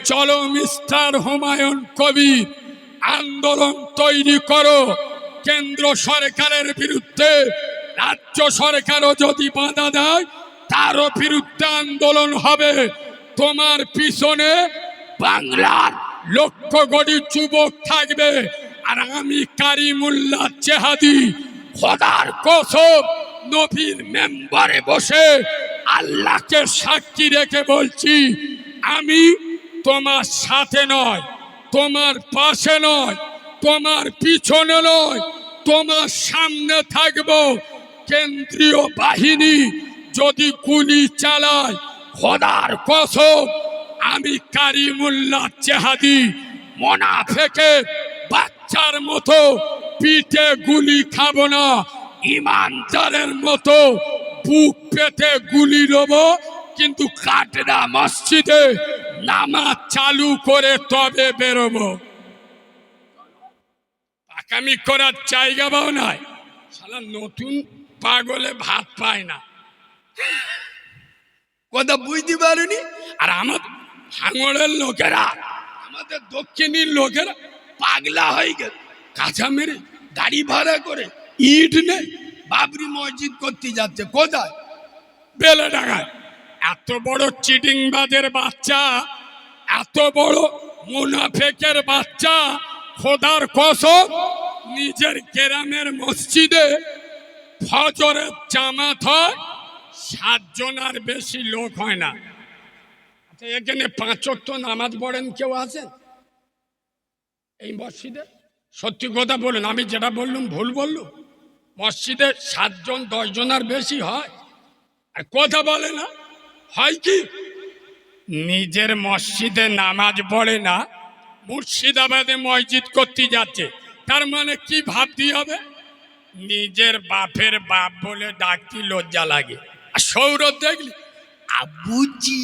চলো মিস্টার হুমায়ুন কবির, আন্দোলন তৈরি করো কেন্দ্র সরকারের বিরুদ্ধে। রাজ্য সরকারও যদি বাধা দেয় তারও বিরুদ্ধে আন্দোলন হবে। তোমার পিছনে বাংলার লক্ষ কোটি যুবক থাকবে। আর আমি কারিমুল্লাহ জেহাদি খোদার কসম নবীর মেম্বারে বসে আল্লাহকে সাক্ষী রেখে বলছি, আমি তোমার সাথে নয়, তোমার পাশে নয়, তোমার পিছনে নয়, তোমার সামনে থাকবো। কেন্দ্রীয় বাহিনী যদি গুলি চালায়, খোদার কসম আমি কারিমুল্লাহ জেহাদি মুনাফিকের বাচ্চার মতো পিঠে গুলি খাবো না। ইমানদারের মতো বুক পেতে গুলি নেব, কিন্তু কাটরা মসজিদে নামাজ চালু করে তবে বেরোবো। পাকামি করার জায়গা পাও নাই। শালা নতুন পাগলে ভাত পায় না, কথা বুঝতে পারেনি। আর আমার ভাঙড়ের লোকেরা, আমাদের দক্ষিণীর লোকেরা পাগলা হয়ে গেল। কাঁচা মেরে গাড়ি ভাড়া করে ইট নেই, বাবরি মসজিদ করতে যাচ্ছে। কোথায়? বেলেডাঙ্গায়। এত বড় চিটিংবাজের বাচ্চা, এত বড় মুনাফিকের বাচ্চা, খোদার কসম নিজের গ্রামের মসজিদে ফজরের জামাত হয় 7 জনের বেশি লোক হয় না। আচ্ছা, এখানে 5 ওয়াক্ত নামাজ পড়েন কেউ আছেন এই মসজিদে? সত্যি কথা বলুন, আমি যেটা বললুম ভুল বললুম? মসজিদে 7 জন 10 জনের বেশি হয়। আর কথা বলে না, হয় কি নিজের মসজিদে নামাজ পড়ে না, মুর্শিদাবাদে মসজিদ করতে যাচ্ছে। তার মানে কি ভাবতে হবে? নিজের বাপের বাপ বলে ডাকতে লজ্জা লাগে। আর সৌরভ দেখলি আবুজি,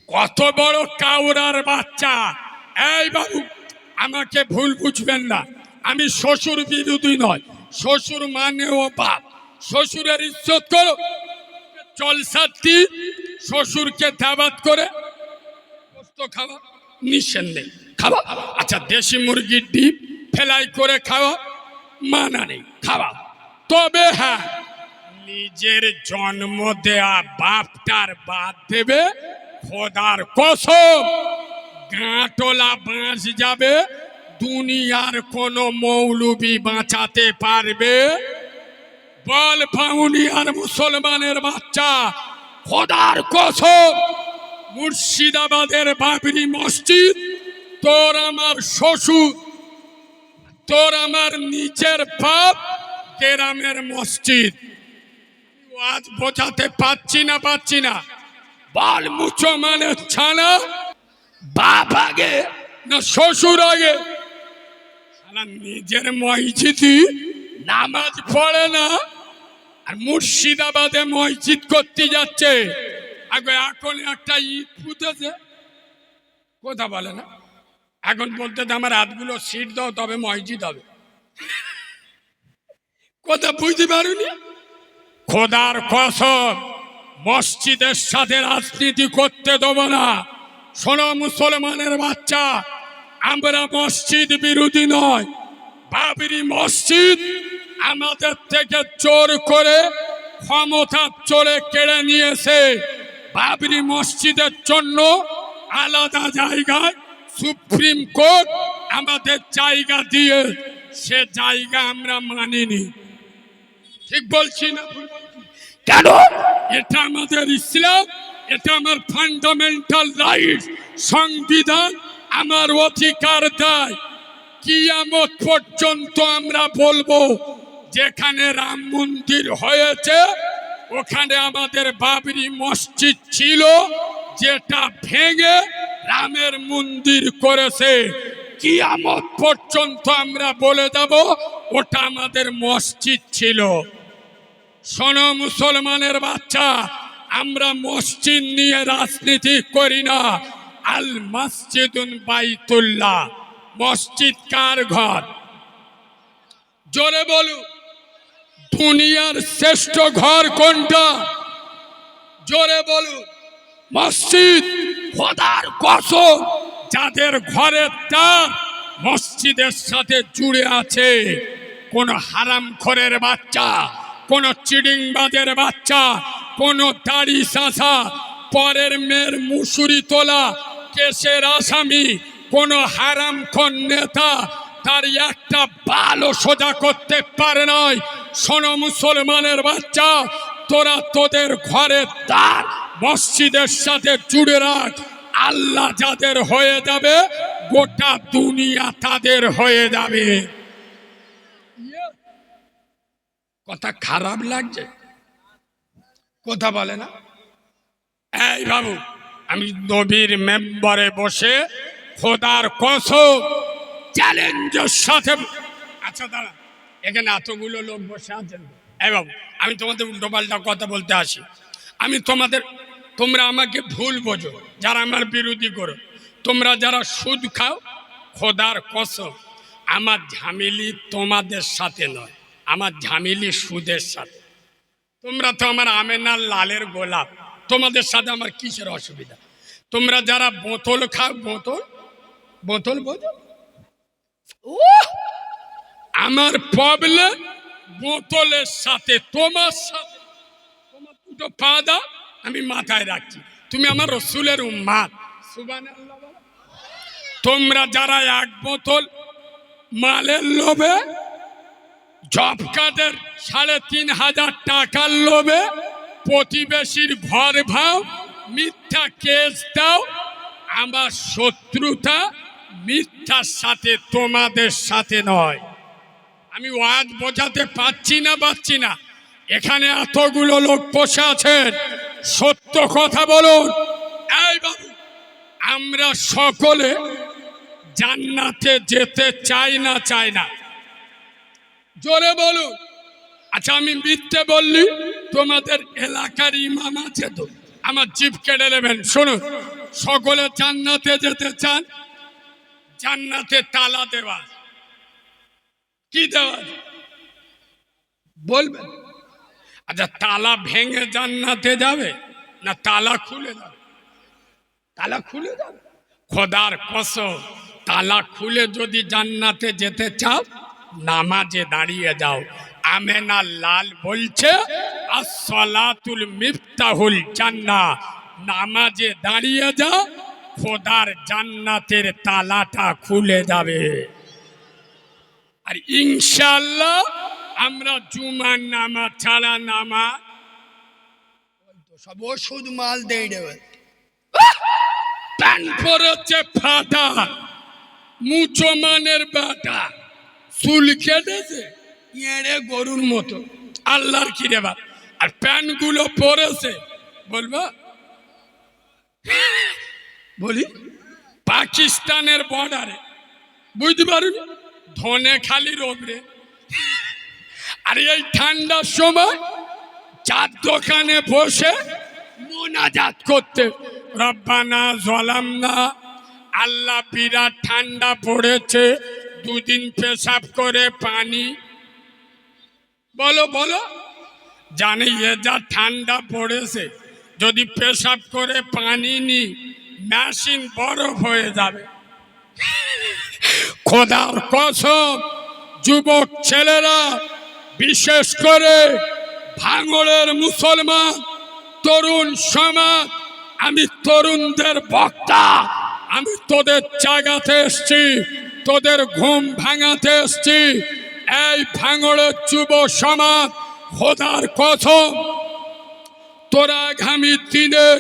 কত বড় কাউরার বাচ্চা। এই বাবু, আমাকে ভুল বুঝবেন না, আমি শ্বশুর বিরোধী নয়। শ্বশুর মানে ও বাপ, শ্বশুরের ইজ্জত করো। জলসাতি শ্বশুরকে দাওয়াত করে গোশত খাওয়া নিষেধ নেই, খাওয়া। আচ্ছা, দেশি মুরগির ডিম ফেলাই করে খাওয়া মানা নেই, খাওয়া। তবে হ্যাঁ, নিজের জন্ম দেয়া বাপটার বাদ দেবে। খোদার কসম গাঁটলা বাঁচ যাবে, দুনিয়ার কোন মৌলবি বাঁচাতে পারবে? বল ভাউনিয়ার মুসলমানের বাচ্চা, খোদার কসম মুর্শিদাবাদের বাবরি মসজিদ তোর আমার শ্বশুর, তোর আমার নিজের বাপ গ্রামের মসজিদ। আজ বোঝাতে পারছি না। বাল মুচো মানে ছানা, বাপ আগে না শ্বশুর আগে? নিজের মসজিদে নামাজ পড়ে না, আর মুর্শিদাবাদে মসজিদ করতে যাচ্ছে। আগে এখন একটা ঈদ ফুটেছে, কথা বলে না। এখন বলতে আমার হাতগুলো সিট দাও তবে মসজিদ হবে। কথা বুঝতে পারুনি? খোদার কসম মসজিদের সাথে রাজনীতি করতে দেব না। শোনো মুসলমানের বাচ্চা, আমরা মসজিদ বিরোধী নয়। বাবরি মসজিদ আমাদের থেকে জোর করে ক্ষমতা চলে কেড়ে নিয়েছে। বাবরি মসজিদের জন্য আলাদা জায়গায় সুপ্রিম কোর্ট আমাদের জায়গা দিয়ে, সে জায়গা আমরা মানিনি। ঠিক বলছি না? কেন? এটা আমাদের ইসলাম, এটা আমার ফান্ডামেন্টাল রাইট, সংবিধান আমার অধিকার দেয়। কিয়ামত পর্যন্ত আমরা বলবো, যেখানে রাম মন্দির হয়েছে ওখানে আমাদের বাবরি মসজিদ ছিল, যেটা ভেঙে রামের মন্দির করেছে। কিয়ামত পর্যন্ত আমরা বলে যাব ওটা আমাদের মসজিদ ছিল। শোনো মুসলমানের বাচ্চা, আমরা মসজিদ নিয়ে রাজনীতি করি না। আল মসজিদুন বাইতুল্লাহ, মসজিদ কার ঘর? জোরে বলু, দুনিয়ার শ্রেষ্ঠ ঘর কোনটা? জোরে বলু, মসজিদ। খোদার কসম, যাদের ঘরের তার মসজিদের সাথে জুড়ে আছে, কোন হারামখোরের বাচ্চা, কোন চিডিংবাজের বাচ্চা, কোন দাড়ি চাষা, পরের মেয়ের মুসুরি তোলা কেসের আসামি, কোন হারামখোর নেতা তার একটা বালও সোজা করতে পারে নাই। শোনো মুসলমানের বাচ্চা, তোরা তোদের ঘরে তার মসজিদের সাথে জুড়ে রাখ। আল্লাহ যাদের হয়ে যাবে, গোটা দুনিয়া তাদের হয়ে যাবে। কথা খারাপ লাগছে? কথা বলে না? এই বাবু, আমি নবীর মেম্বারে বসে খোদার কসম চ্যালেঞ্জের সাথে, আচ্ছা দাঁড়া, এখানে এতগুলো লোক বসে আছেন। এই বাবু, আমি তোমাদের উল্টোপাল্টা কথা বলতে আসি। আমি তোমরা আমাকে ভুল বোঝো, যারা আমার বিরোধী করো। তোমরা যারা সুদ খাও, খোদার কসম আমার ঝামেলি তোমাদের সাথে নয়, আমার ঝামেলি সুদের সাথে। তোমরা তো আমার আমেনার লালের গোলাপ, তোমাদের সাথে আমার কিসের অসুবিধা? তোমরা যারা বোতল খাও, বোতল বোঝো, আমার প্রবলেম বোতলের সাথে, তোমার সাথে। তোমার দুটো পা দাও, আমি মাথায় রাখছি, তুমি আমার রসুলের উম্মাত। সুবহানাল্লাহ। তোমরা যারা এক বোতল মালের লোভে, জব কার্ডের ৩৫০০ টাকার লোভে প্রতিবেশীর ঘর ভাও, মিথ্যা কেস দাও, আমার শত্রুতা মিথ্যার সাথে, তোমাদের সাথে নয়। আমি ওয়াজ বোঝাতে পারছি না। এখানে এতগুলো লোক বসে আছেন, সত্য কথা বলুন। এই বাবু, আমরা সকলে জান্নাতে যেতে চাই না? জোরে বলুন। আচ্ছা, আমি মিথ্যে বললি, তোমাদের এলাকার ইমাম আছে তো, আমার জিভ কেটে নেবেন। শুনুন, সকলে জান্নাতে যেতে চান? জান্নাতে তালা দেওয়া, কি দেওয়া বলবেন? আচ্ছা, তালা ভেঙে জান্নাতে যাবে না তালা খুলে যাবে? তালা খুলে যাবে। খোদার কসম, তালা খুলে যদি জান্নাতে যেতে চাও, নামাজে দাঁড়িয়ে যাও। আমেনা লাল বলছে, আসসালাতুল মিফতাহুল জান্নাহ, নামাজে দাঁড়িয়ে যাও, খোদার জান্নাতের তালাটা খুলে যাবে। আর ইনশাআল্লাহ আমরা জুমার নামাজ ছাড়া নামাজ সব ওষুধ মাল দিয়ে দেবে। প্যান্ট পরেছে ফাটা, মুচমানের বেটা, চুল কেটেছে এড়ে গরুর মতো, আল্লাহর কি রে বাপ। আর প্যান্ট গুলো পরেছে, বলি পাকিস্তানের বর্ডারে, বুঝতে পারুন, ধনে খালি রোগরে। আর এই ঠান্ডার সময় চার দোকানে বসে মোনাজাত করতে, রব্বানা জলামনা, আল্লাহ বিরাট ঠান্ডা পড়েছে, দুদিন পেশাব করে পানি, বলো জানি এ যা ঠান্ডা পড়েছে, যদি পেশাব করে পানি নি, মেশিন বরফ হয়ে যাবে। খোদার কসম, যুবক ছেলেরা, বিশেষ করে ভাঙড়ের মুসলমান তরুণ সমাজ, আমি তরুণদের বক্তা, আমি তোদের জাগাতে এসছি, তোদের ঘুম ভাঙাতে এসছি। এই ভাঙড়ের যুব সমাজ, খোদার কসম, তোরা আগামী দিনের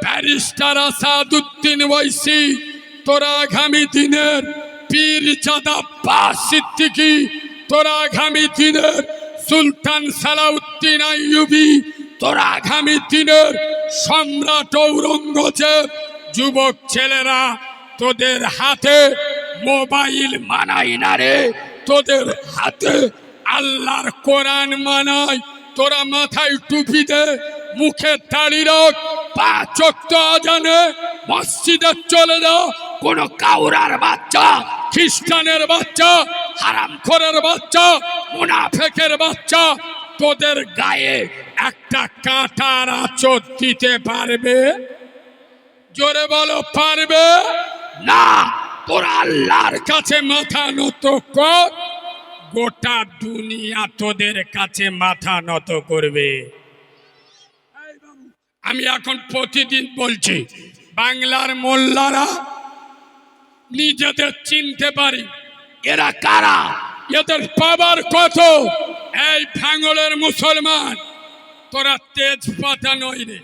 ব্যারিস্টার আসাদুদ্দিন ওয়াইসি, তোরা আগামী দিনের পীর জাদা আব্বাস সিদ্দিকী, তোরা আগামী দিনের সুলতান সালাউদ্দিন আইয়ুবী, তোরা আগামী দিনের সম্রাট ঔরঙ্গজেব। যুবক ছেলেরা, তোদের হাতে মোবাইল মানাই না রে, তোদের হাতে আল্লাহর কোরআন মানাই। তোরা মাথায় টুপি দে, মুখে দাড়ি রাখ, 5 ওয়াক্ত আজানে মসজিদে চলে যাও। কোন কাউরার বাচ্চা, খ্রিস্টানের বাচ্চা, হারামখোরের বাচ্চা, মুনাফেকের বাচ্চা তোদের গায়ে একটা কাঁটার আঁচড় দিতে পারবে? জোরে বলো পারবে না। তোরা আল্লাহর কাছে মাথা নত কর, গোটা দুনিয়া তোদের কাছে মাথা নত করবে। আমি এখন প্রতিদিন বলছি, বাংলার মোল্লারা নিজেদের চিনতে পারি এরা কারা, এদের পাবার কত। এই ভাঙলের মুসলমান, তোরা তেজপাতা নই রে,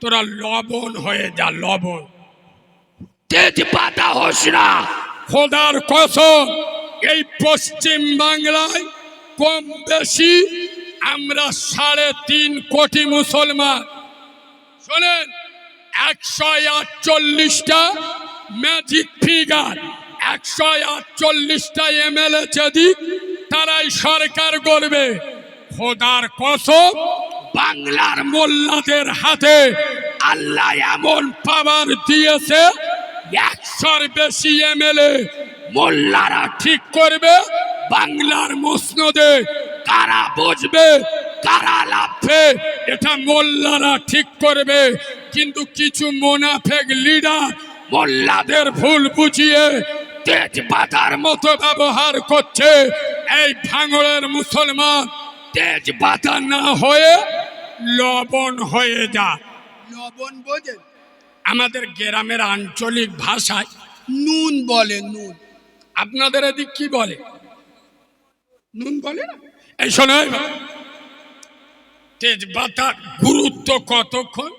তোরা লবণ হয়ে যা, লবণ। তেজপাতা হোস না। খোদার কসম, এই পশ্চিম বাংলায় কম বেশি আমরা 3.5 কোটি মুসলমান। শোনেন, 148টা ম্যাজিক ফিগার, 148টা এমএলএ যদি তারাই সরকার গড়বে। খোদার কসম, বাংলার মোল্লাদের হাতে আল্লাহ এমন পাওয়ার দিয়েছে, 100-র বেশি এমএলএ মোল্লারা ঠিক করবে বাংলার মসনদে কারা বসবে কারা লাফে, এটা মোল্লারা ঠিক করবে। কিন্তু কিছু মুনাফিক লিডার মোল্লাদের ভুল বুঝিয়ে তেজপাতার মতো ব্যবহার করছে। এই ভাঙড়ের মুসলমান তেজপাতা না হয়ে লবণ হয়ে যা। লবণ বোঝেন? আমাদের গ্রামের আঞ্চলিক ভাষায় নুন বলে, নুন। আপনাদের এদিক কি বলে? নুন বলে না? এই শোনো, তেজপাতার গুরুত্ব কতক্ষণ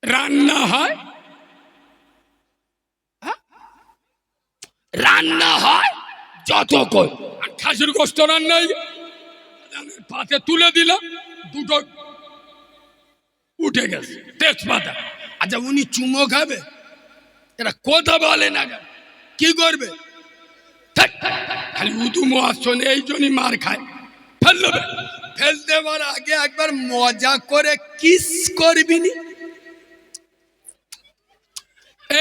রান্না হয়, রান্না হয় যতক্ষণ। আর খাসির গোস্ত রান্না পাতে তুলে দিলাম, দুটো উঠে গেছে তেজপাতা। আচ্ছা, উনি চুমো খাবে? এরা কথা বলে না, কি করবে? খালি উদুমো আসন, এই জন্যই মার খায়। ফেলবে, ফেল দেওয়ার আগে একবার মজা করে কিস করবি নি?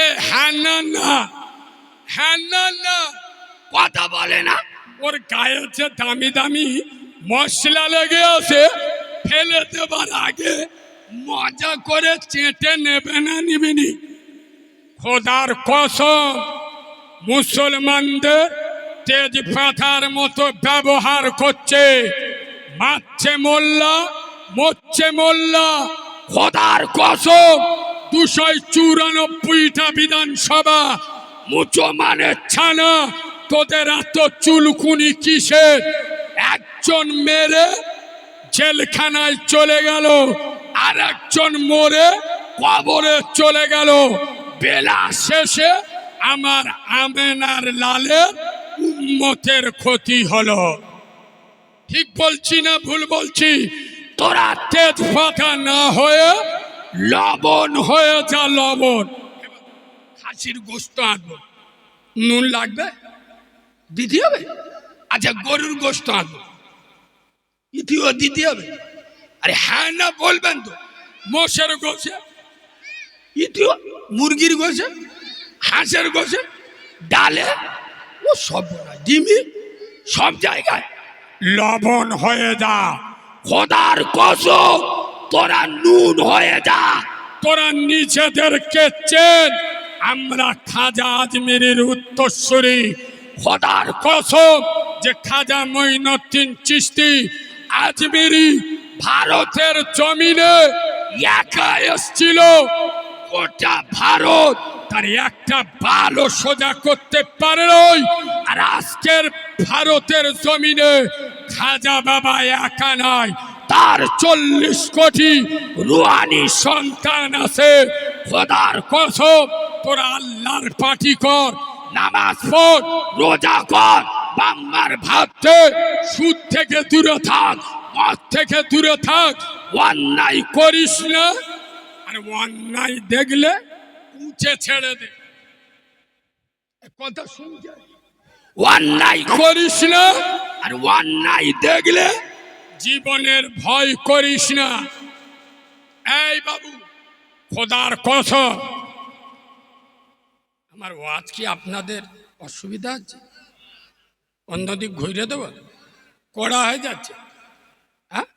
এ হ্যাঁ না না, হ্যাঁ না না, কথা বলে না। ওর গায়ে যে দামি দামি মশলা লেগে আছে, ফেলে দেবার আগে মজা করে চেটে নেবে না, নিবিনি? খোদার কসম, মুসলমানদের তেজপাতার মতো ব্যবহার করছে। মারছে মোল্লা, মরছে মোল্লা। খোদার কসম, 294টা বিধানসভা মুচো মানে ছানা, তোদের এত চুলকুনি কিসের? একজন মেরে জেলখানায় চলে গেল, আর একজন মরে কবরে চলে গেল। বেলা শেষে আমার আমেনার লালের উম্মতের ক্ষতি হলো। ঠিক বলছি না ভুল বলছি? তোরা তেজপাতা না হয়ে লবণ হয়ে যা, লবণ। খাসির গোস্ত আনবো, নুন লাগবে, দিতে হবে। আচ্ছা, গরুর গোস্ত আনবো, ইতিও দিতে হবে। আরে হ্যাঁ না বলবেন তো? মোষের গোশে ইতিও, মুরগির গোশে, হাঁসের গোশে, ডালে, ও সব ডিমি, সব জায়গায় লবণ হয়ে যা। খোদার কসম, তোরা নুন হয়ে যা। তোরা নিজেদেরকে চেন, আমরা খাজা আজমিরের উত্তরসূরি। খোদার কসম, যে খাজা মঈনুদ্দিন চিশতি আজমিরি ভারতের জমিনে একা এসেছিল, গোটা ভারত তার একটা বালও সোজা করতে পারে নাই। আর আজকের ভারতের জমিনে খাজা বাবা একা নাই, তার 40 কোটি রুহানি সন্তান আছে। খোদার কসম, তোরা আল্লাহর পার্টি কর, নামাজ পড়, রোজা কর, বাংলার ভাবতে, সুদ থেকে দূরে থাক, মদ থেকে দূরে থাক, অন্যায় করিস না। আর অন্যায় দেখলে উঁচে ছেড়ে দে, কথা শুনছে? অন্যায় করিস না, আর অন্যায় দেখলে জীবনের ভয় করিস না। এই বাবু, খোদার কসম, আমার ওয়াজ কি আপনাদের অসুবিধা আছে? অন্যদিক ঘুরে দেব, কড়া হয়ে যাচ্ছে। হ্যাঁ,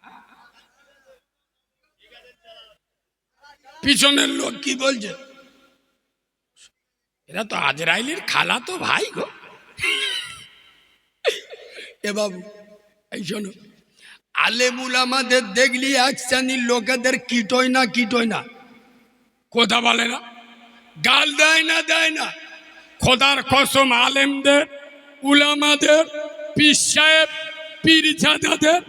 পিছনের লোক কি বলছে, এরা তো আজরাইলের খালা তো ভাই গো। এ বাবু এই শোনো, আলেমুল আমাদের দেখলি এক শ্রেণীর লোকেদের কিটোয় না, কথা বলে না, গাল দেয় না, খোদার কসম আলেমদের, উলামাদের, পীর সাহেব, পীরজাদাদের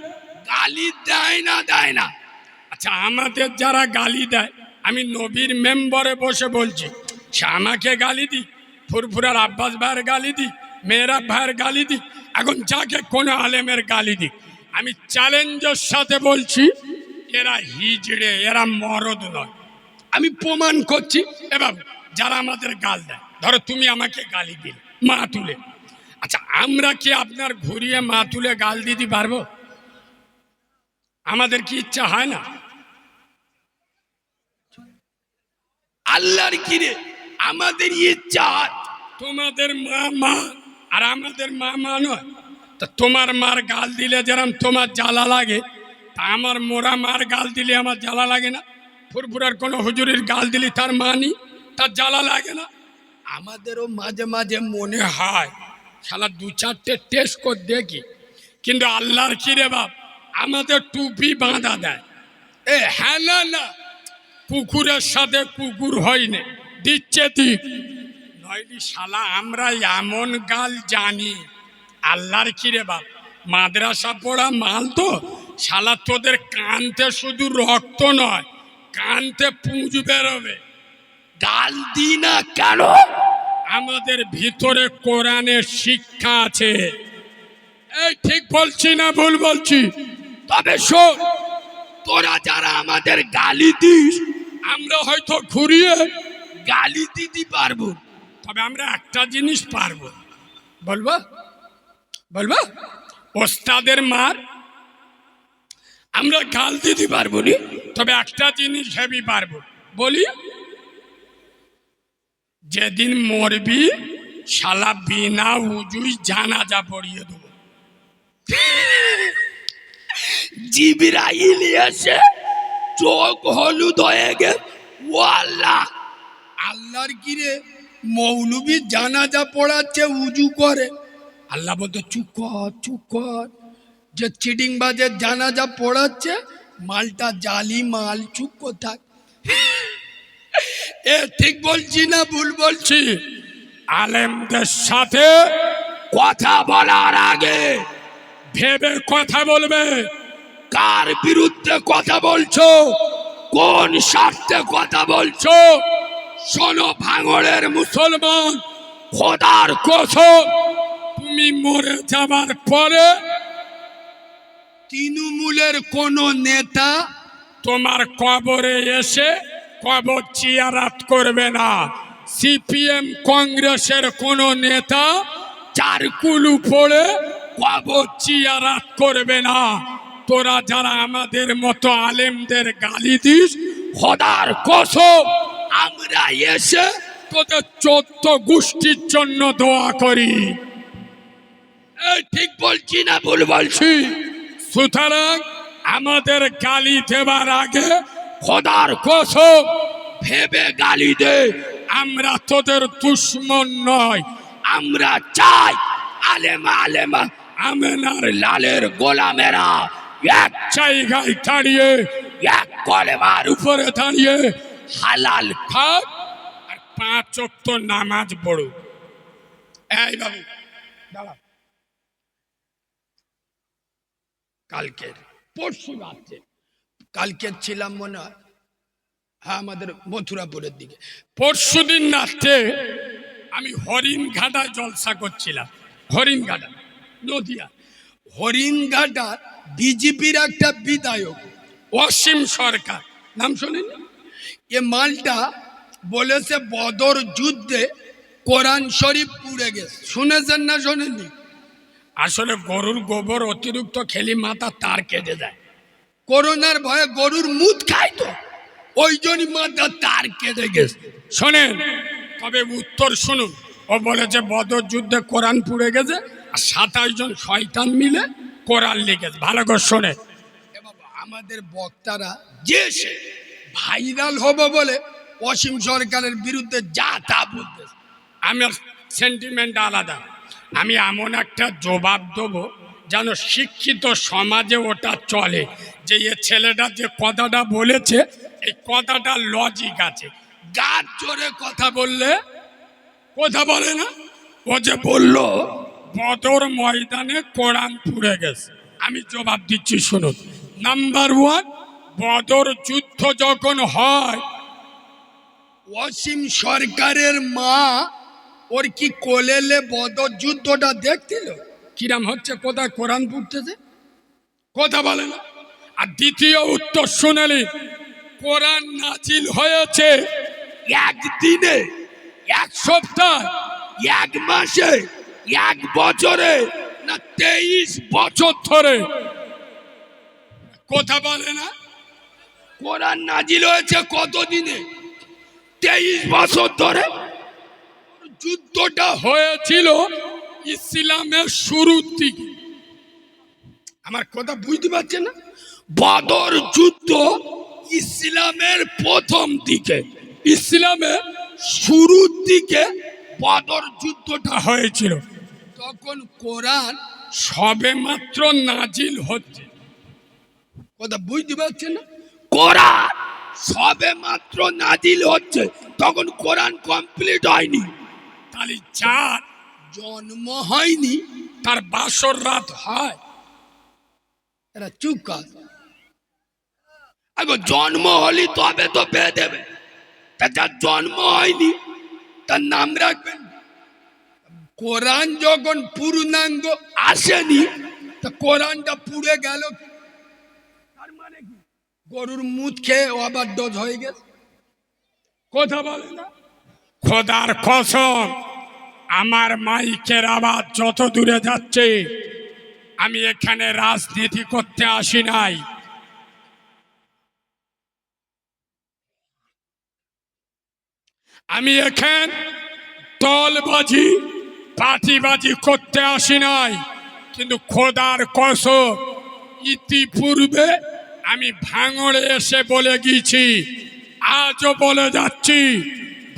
গালি দেয় না। আচ্ছা, আমাদের যারা গালি দেয়, আমি নবীর মেম্বরে বসে বলছি, সে আমাকে গালি দিই, ফুরফুরার আব্বাস ভাইয়ের গালি দিই, মেয়েরা ভাইয়ের গালি দিই, এখন যাকে কোনো আলেমের গালি দিই, আমি চ্যালেঞ্জের সাথে বলছি এরা হিজড়ে, এরা মরদ নয়। আমি প্রমাণ করছি। এবার যারা আমাদের গাল দেয়, ধরো তুমি আমাকে গালি দিলে মা তুলে, আচ্ছা আমরা কি আপনার ঘুরিয়ে মা তুলে গাল দিতে পারবো? আমাদের কি ইচ্ছা হয় না? আল্লাহর কিরে আমাদের ইচ্ছা হয়। তোমাদের মা আর আমাদের মা নয়। তা তোমার মার গাল দিলে যেরকম তোমার জ্বালা লাগে, তা আমার মোরা মার গাল দিলে আমার জ্বালা লাগে না? ফুরফুরার কোনো হুজুরের গাল দিলে তার মানি, তার জ্বালা লাগে না? আমাদেরও মাঝে মাঝে মনে হয় শালা দু চারটে টেস্ট করে দেখি, কিন্তু আল্লাহর কিরে বাপ আমাদের টুপি বাঁধা দেয়। হ্যাঁ না, কুকুরের সাথে কুকুর হয়নি, দিচ্ছে দিক নইলি শালা আমরা এমন গাল জানি। আল্লাহর কিরে বাপ মাদ্রাসা পড়া মাল তো, শালা তোদের কানতে শুধু রক্ত নয়, কানতে পুঁজ বেরোবে। গাল দি না কেন? আমাদের ভিতরে কোরআনের শিক্ষা আছে। এই ঠিক বলছি না ভুল বলছি? তবে শোন, তোরা যারা আমাদের গালি দিস, আমরা হয়তো ঘুরিয়ে গালি দিতে পারবো, তবে আমরা একটা জিনিস পারবো। বলবো ওস্তাদের মার আমরা গাল দিতে পারবো নি, তবে একটা জিনিস হেবি পারবো। বলি, যেদিন মরবি শালা বিনা উজুই জানাজা পড়িয়ে দেবো। জিবরাইল এসে চোখ হলুদ হয়ে গেছে, ও আল্লাহ, আল্লাহর কিরে মৌলবি জানাজা পড়াচ্ছে উজু করে। আল্লাহ বলতো চুপ কর, যে চিটিং বাজের জানাজা পড়াচ্ছে মালটা জালি মাল, চুপ কর থাক। এ ঠিক বলছি না ভুল বলছি? আলেমদের সাথে কথা বলার আগে ভেবে কথা বলবে। কার বিরুদ্ধে কথা বলছো, কোন স্বার্থে কথা বলছো? শোনো ভাঙড়ের মুসলমান, খোদার কসম, তুমি মরে যাবার পরে তৃণমূলের কোন নেতা তোমার কবরে এসে কবর জিয়ারত করবে না। সিপিএম কংগ্রেসের কোন নেতা চারকুলু পড়ে কবর জিয়ারত করবে না। তোরা যারা আমাদের মতো আলেমদের গালি দিস, খোদার কসম আমরা এসে তোদের 14 গোষ্ঠীর জন্য দোয়া করি। এই ঠিক বলছি না ভুল বলছি? সুতরাং আমাদের গালি দেবার আগে খোদার কসম ভেবে গালি দে। আমরা তোদের দুশমন নয়, আমরা চাই আলেমা আমেনার লালের গোলামেরা এক জায়গায় দাঁড়িয়ে, এক কলেমার উপরে দাঁড়িয়ে হালাল খাক আর 5 ওয়াক্ত নামাজ পড়ো। এই বাবু দাঁড়া, কালকের পরশু রাত্রে, কালকের ছিলাম মনে হয়, হ্যাঁ আমাদের মথুরাপুরের দিকে, পরশুদিন রাত্রে আমি হরিণঘাটায় জলসা করছিলাম। হরিণঘাটা নদিয়া, হরিণঘাটা বিজেপির একটা বিধায়ক অসীম সরকার, নাম শোনেন? এ মালটা বলেছে বদর যুদ্ধে কোরআন শরীফ পুড়ে গেছে। শুনেছেন না শোনেননি? আসলে গরুর গোবর অতিরিক্ত খেলি মাথা তার কেটে যায়, করোনার ভয়ে গরুর মুত খায় তো, ওই জন্য মাথা তার কেটে গেছে। শোনেন, তবে উত্তর শুনুন। ও বলেছে বদর যুদ্ধে কোরআন পুড়ে গেছে আর 27 জন শয়তান মিলে কোরআন লিখেছে। ভালো করে শোনে। আমাদের বক্তারা ভাইরাল হবে বলে অসীম সরকারের বিরুদ্ধে যা তা বলতেছে। আমার সেন্টিমেন্ট আলাদা। আমি এমন একটা জবাব দেবো যেন শিক্ষিত সমাজে ওটা চলে, যে এ ছেলেটা যে কথাটা বলেছে এই কথাটা লজিক আছে। গাছ জোরে কথা বললে কথা বলে না। ও যে বলল বদর ময়দানে কোরআন পুড়ে গেছে, আমি জবাব দিচ্ছি শুনুন। নাম্বার ওয়ান, বদর যুদ্ধ যখন হয় অসীম সরকারের মা ওর কি কোলেলে বদর যুদ্ধটা দেখছিল কিরাম হচ্ছে, কোথায় কোরআন পড়তেছে, কথা বলে না। আর দ্বিতীয় উত্তর শুনেলি, কোরআন নাজিল হয়েছে একদিনে, এক সপ্তাহ, এক মাসে, এক বছরে, না 23 বছর ধরে, কথা বলে না। কোরআন নাজিল হয়েছে কত দিনে? 23 বছর ধরে। যুদ্ধটা হয়েছিল ইসলামের শুরুর দিকে। আমার কথা বুঝতে পারছেন না? বদর যুদ্ধ ইসলামের প্রথম দিকে, ইসলামের শুরুর দিকে বদর যুদ্ধটা হয়েছিল। তখন কোরআন সবে মাত্র নাজিল হচ্ছে, কথা বুঝতে পারছেন না? কোরআন সবে মাত্র নাজিল হচ্ছে, তখন কোরআন কমপ্লিট হয়নি। তাহলে যার জন্ম হয়নি তার বাসর রাত হয়? এরা চুপ কর। আগে জন্ম হলি তবে তো পেয়ে দেবে, তা যার জন্ম হয়নি তার নাম রাখবেন। কোরআন যখন পূর্ণাঙ্গ আসেনি তা কোরআনটা পুড়ে গেল, তার মানে কি? গরুর মুখ খেয়ে আবার ডোজ হয়ে গেছে, কথা বলে না। খোদার কসম, আমার মাইকের আওয়াজ যত দূরে যাচ্ছে, আমি এখানে রাজনীতি করতে আসি নাই। আমি এখানে দলবাজি পার্টিবাজি করতে আসি নাই। কিন্তু খোদার কসম, ইতিপূর্বে আমি ভাঙড়ে এসে বলে গিয়েছি, আজও বলে যাচ্ছি,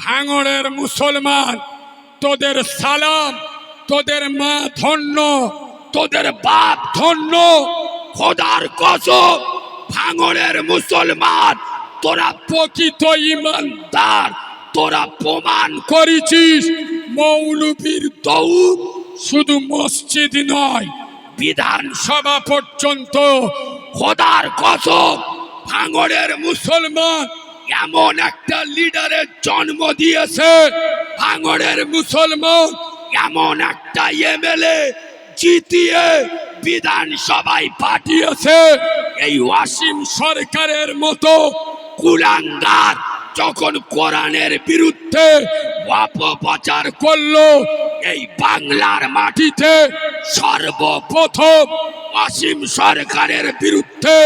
ভাঙড়ের মুসলমান, তোদের সালাম, তোদের মা ধন্য, তোদের বাপ ধন্য। খোদার কসম, ভাঙড়ের মুসলমান, তোরা প্রকৃত ইমানদার, তোরা প্রমাণ করেছিস। মৌলবীর দৌড় শুধু মসজিদ নয়, বিধানসভা পর্যন্ত। খোদার কসম, ভাঙড়ের মুসলমান এমন একটা লিডারের জন্ম দিয়েছে, ভাঙড়ের মুসলমান এমন একটা এমএলএ জিতিয়ে বিধানসভায় পাঠিয়েছে। এই অসীম সরকারের মতো কুলাঙ্গার যখন কোরআনের বিরুদ্ধে অপপ্রচার করলো এই বাংলার মাটিতে, সর্বপ্রথম অসীম সরকারের বিরুদ্ধে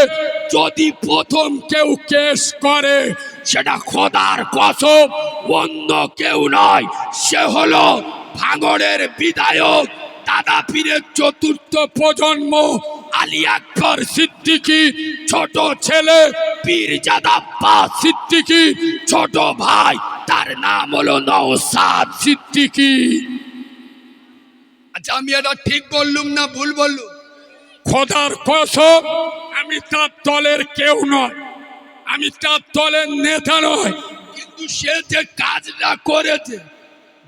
যদি প্রথম কেউ কেস করে, সেটা খোদার কসম অন্য কেউ নয়, সে হলো ভাঙড়ের বিধায়ক দাদা পীরের চতুর্থ প্রজন্ম আলী আকবর সিদ্দিকী, ছোট ছেলে পীরজাদা আব্বাস সিদ্দিকী, ছোট ভাই তার নাম হলো নওশাদ সিদ্দিকী। আচ্ছা, আমি এটা ঠিক বললুম না ভুল বললুম? খোদার কসম, আমি তার দলের কেউ নয়, আমি তার দলের নেতা নয়, কিন্তু সে যে কাজটা করেছে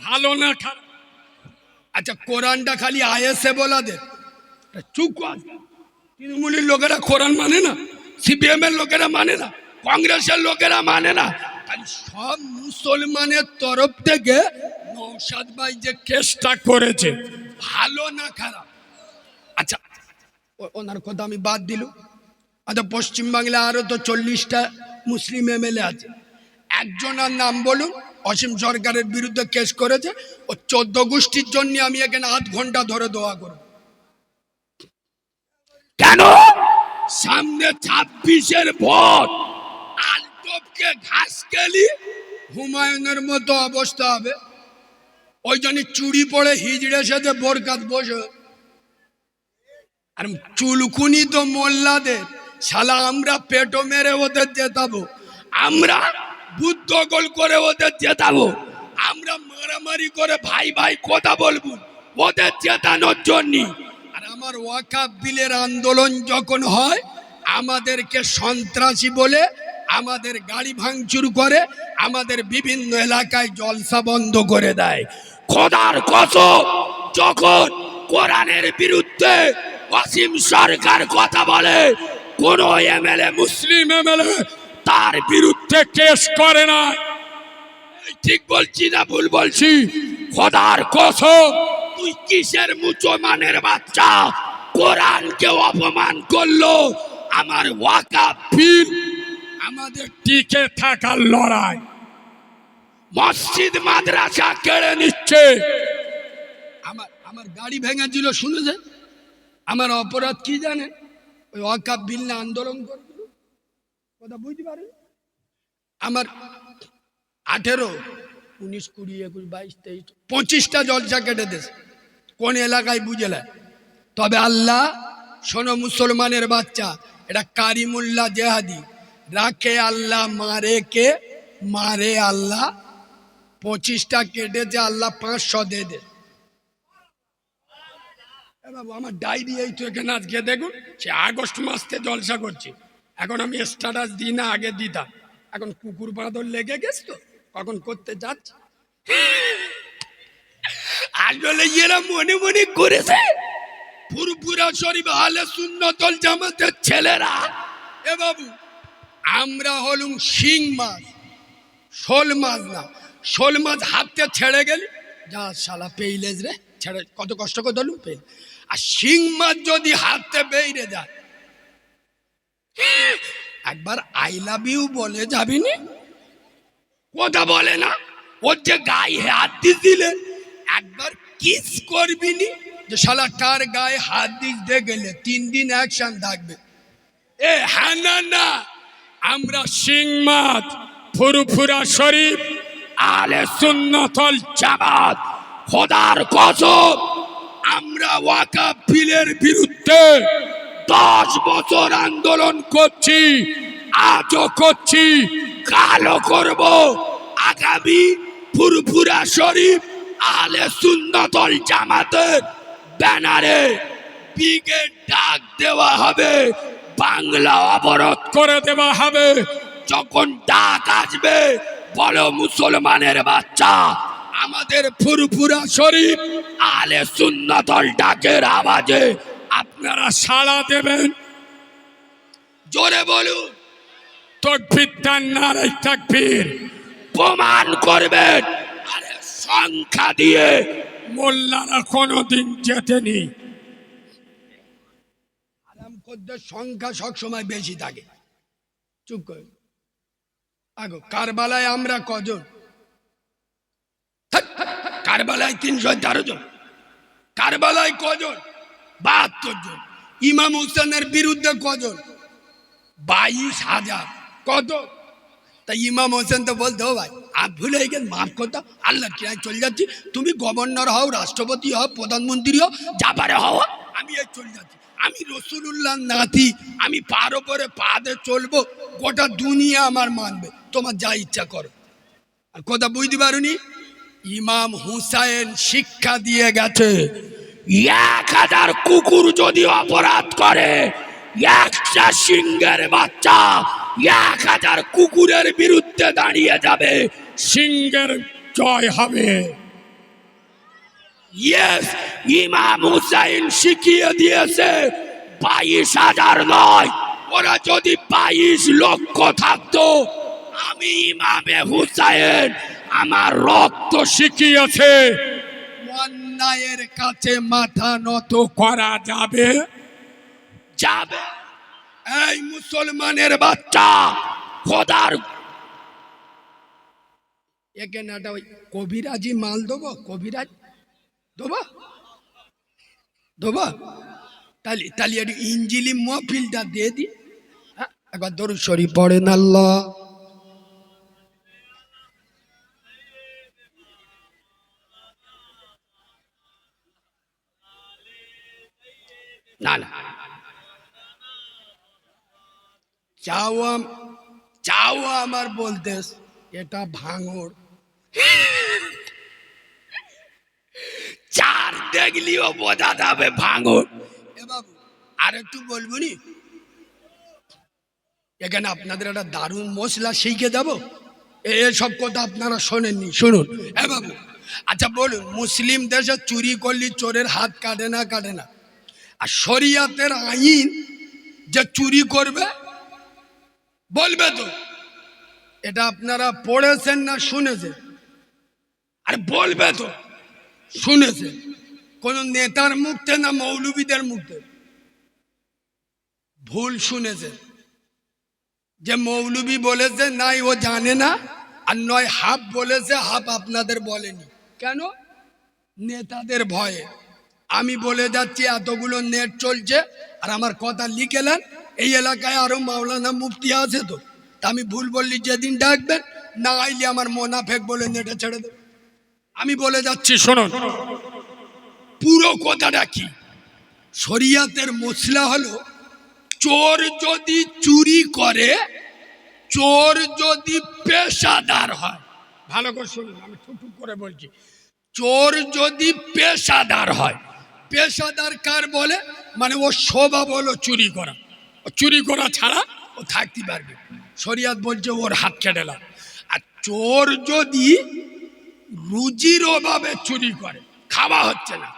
ভালো না খারাপ? আচ্ছা, কোরআনটা খালি আয়েসে বলা দে, চুপ কর। তৃণমূলের লোকেরা কোরআন মানে না, সিপিএম এর লোকেরা মানে না, কংগ্রেসের লোকেরা মানে না, তাহলে সব মুসলমানের তরফ থেকে নওশাদ ভাই যে কেসটা করেছে ভালো না খারাপ? আচ্ছা, ওনার কথা আমি বাদ দিল। আচ্ছা, পশ্চিমবাংলায় আরো তো 40টা মুসলিম এমএলএ আছে, একজনের নাম বলুন অসীম সরকারের বিরুদ্ধে কেস করেছে। ও 14 গোষ্ঠীর জন্য আমি এখানে 8 ঘন্টা ধরে দোয়া করব। কেন? সামনে 26-এর ভোট, আলটপকে ঘাস খেলি হুমায়ুনের মতো অবস্থা হবে। ওই জন্য চুড়ি পড়ে হিজড়ে সাথে বোরকাত বসে, আর চুলকুনি তো মোল্লাদের, শালা আমরা পেটো মেরে ওদের জেতাবো। আমরা বুদ্ধ গোল করে ওদের জেতাবো, আমরা মারামারি করে ভাই ভাই কথা বলবো ওদের জেতানোর জন্য। আর আমার ওয়াকাফ বিলের আন্দোলন যখন হয় আমাদেরকে সন্ত্রাসী বলে আমাদের গাড়ি ভাঙচুর করে, আমাদের বিভিন্ন এলাকায় জলসা বন্ধ করে দেয়। খোদার কসম, যখন কোরআনের বিরুদ্ধে ওয়াসিম সরকার কথা বলে, কোন এমএলএ, মুসলিম এমএলএ তার বিরুদ্ধে কেস করে না। ঠিক বলছি না ভুল বলছি? খোদার কসম, তুই কিসের মুসলমানের বাচ্চা কোরআনকে অপমান করলো? আমার ওয়াকাফ বিল আমাদের টিকে থাকার লড়াই, মসজিদ মাদ্রাসা কেড়ে নিচ্ছে। আমার গাড়ি ভেঙেছিল শুনেছে, আমার অপরাধ কি জানেন? ওই ওয়াকাফ বিল না আন্দোলন করছিল, কথা বুঝতে পারেন? আমার 18, 19, 20, 21, 22, 23, 25টা জলসা কেটে দিয়েছে। কোন এলাকায় বুঝলে? তবে আল্লাহ, শোনো মুসলমানের বাচ্চা, এটা কারিমুল্লাহ জেহাদি, রাখে আল্লাহ, মারে কে? মারে আল্লাহ। 25টা কেটেছে, আল্লাহ 500 দে দে। বাবু আমার ডায়েরি এই তো এখানে, আজকে দেখুন, সে আগস্ট মাসতে জলসা করছি। এখন আমি স্ট্যাটাস দিই না, আগে দিতাম। এখন কুকুর বাঁদর লেগে গেছে তো, কখন করতে যাচ্ছে। আসলে এরা মনে মনে করেছে ফুরফুরা শরীফ আহলে সুন্নাত ওয়াল জামাতের ছেলেরা। এ বাবু, আমরা হলুম শিং মাছ, শোল মাছ না। শোল মাছ হাতে ছেড়ে গেলি যা শালা পেইলেজ রে, ছেড়ে কত কষ্ট করে ধরলুম পেইল। আর শিং মাছ যদি হাতে বেইরে যায়, একবার আই লাভ ইউ বলে যাবিনি, কথা বলে না? ওর যে গায়ে হাত দিলে একবার কিস করবিনি, যে শালা কার গায়ে হাত দিতে গেলে 3 দিন অ্যাকশন থাকবে। এ হ্যাঁ না না, আমরা শিং মাছ, ফুরফুরা শরীফ আহলে সুন্নাত ওয়াল জামাত, খোদার কসম, আমরা ওয়াকাফ বিলের বিরুদ্ধে 10 বছর আন্দোলন করছি, আজও করছি, কালও করব। আগামী ফুরফুরা শরীফ আহলে সুন্নাত ওয়াল জামাতের ব্যানারে ব্রিগেড ডাক দেওয়া হবে, বাংলা অবরোধ করে দেওয়া হবে। যখন ডাক আসবে বলো মুসলমানের বাচ্চা, আমাদের ফুরফুরা শরীফ আহলে সুন্নাত ওয়াল ডাকের আওয়াজে আপনারা সাড়া দেবেন। জোরে বলুন তাকবীর, তার নারায়ে তাকবীর। প্রমাণ করবেন। আরে সংখ্যা দিয়ে মোল্লারা কোনোদিন জেতেনি। আরামখোরদের সংখ্যা সবসময় বেশি থাকে। চুপ করে আগো, কারবালায় আমরা কজন? কারবালায় 313 জন। কারবালায় কজন? 72 জন। ইমাম হুসেনের বিরুদ্ধে কজন? 22,000। কত? তাই ইমাম হোসেন তো বলতে, ও ভাই আর ভুলে গেল, মাফ করতো, আল্লাহ কি চলে যাচ্ছি, তুমি গভর্নর হও, রাষ্ট্রপতি হও, প্রধানমন্ত্রী হও, যা পারে হও, আমি এই চলে যাচ্ছি। আমি রসুলুল্লাহ নাতি, আমি পার ওপরে পা দিয়ে চলবো, গোটা দুনিয়া আমার মানবে, তোমার যা ইচ্ছা করো। আর কথা বুঝতে পারুনি? ইমাম হুসাইন শিক্ষা দিয়ে গেছে, 1000 কুকুর যদি অপরাধ করে, একটা সিংহের বাচ্চা 1000 কুকুরের বিরুদ্ধে দাঁড়িয়ে যাবে, সিংহের জয় হবে। ইয়েস, ইমাম হুসাইন শিখিয়ে দিয়েছে 22,000 নয়, ওরা যদি 22 লক্ষ থাকতো, আমি ইমামে হুসাইন, আমার রক্ত শিখিয়েছে অন্যায়ের কাছে মাথা নত করা যাবে, যাবে। এই মুসলমানের বাচ্চা, খোদার এখানে একটা ওই কবিরাজি মাল দেবো, কবিরাজ দেবো দেবো, তাহলে তাহলে একটু ইঞ্জিলি মহফিলটা দিয়ে দি। একবার দরুদ শরীফ পড়েন আল্লাহ। না না, চাও আমার বলতে এটা ভাঙড়। চার দেখলিও বোঝা যাবে ভাঙড়। এ বাবু আর একটু বলবো নি, এখানে আপনাদের একটা দারুণ মশলা শিখে দেবো, এসব কথা আপনারা শোনেননি, শুনুন। এ বাবু আচ্ছা বলুন, মুসলিম দেশে চুরি করলে চোরের হাত কাটে না কাটে না? আর শরিয়াতের আইন যে চুরি করবে বলবে তো, এটা আপনারা পড়েছেন না শুনেছেন? আর বলবে তো শুনেছেন কোন নেতার মুখে না মৌলবীদের মুখে? ভুল শুনেছে। যে মৌলবী বলেছে নাই ও জানে না, আর নয় হাফ বলেছে হাফ আপনাদের বলেনি। কেন? নেতাদের ভয়ে। আমি বলে যাচ্ছি এতগুলো নেট চলছে আর আমার কথা লিখেলেন, এই এলাকায় আরো মাওলানা মুফতি আছে তো, তা আমি ভুল বললি যেদিন ডাকবেন, না আইলে আমার মোনাফেক বলে নেটে ছেড়ে দেবে। আমি বলে যাচ্ছি শুনুন, পুরো কথাটা কি। শরিয়াতের মসলা হলো, চোর যদি চুরি করে, চোর যদি পেশাদার হয়, ভালো করে শুনুন আমি ঠুকঠুক করে বলছি, চোর যদি পেশাদার হয়, পেশাদার কার বলে, মানে ও স্বভাব হলো চুরি করা, ও চুরি করা ছাড়া ও থাকতে পারবে, শরিয়াত বলছে ওর হাত কেটে দাও। আর চোর যদি রুজির অভাবে চুরি করে, খাওয়া হচ্ছে না,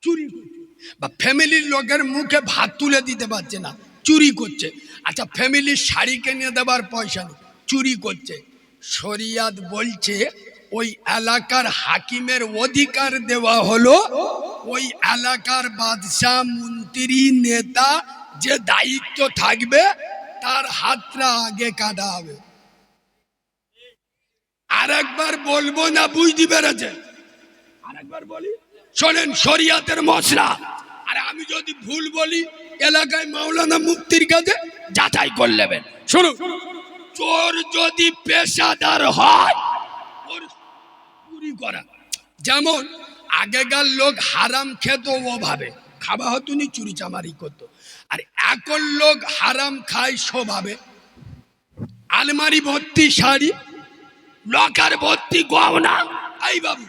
চুরি করছে, বা ফ্যামিলির লোকের মুখে ভাত তুলে দিতে পারছে না, চুরি করছে। আচ্ছা ফ্যামিলির শাড়ি কিনে দেবার পয়সা নেই, চুরি করছে। শরিয়াত বলছে ওই এলাকার হাকিমের অধিকার দেওয়া হলো, ওই এলাকার বাদশাহ মন্ত্রী নেতা যে দায়িত্ব থাকবে তার হাতটা আগে কাটা হবে। আর একবার বলবো না বুঝতে পেরেছে? আর একবার বলি শোনেন, শরিয়াতের মশলা। আর আমি যদি ভুল বলি এলাকায় মাওলানা মুফতির কাছে যাচাই করে নেবেন। শুনুন, চোর যদি পেশাদার হয়, ওর চুরি করা, যেমন আগেকার লোক হারাম খেত ওভাবে, খাওয়া হতো নি, চুরি চামারি করতো। আর এখন লোক হারাম খায় স্বভাবে, আলমারি ভর্তি শাড়ি, লকার ভর্তি গহনা। এই বাবু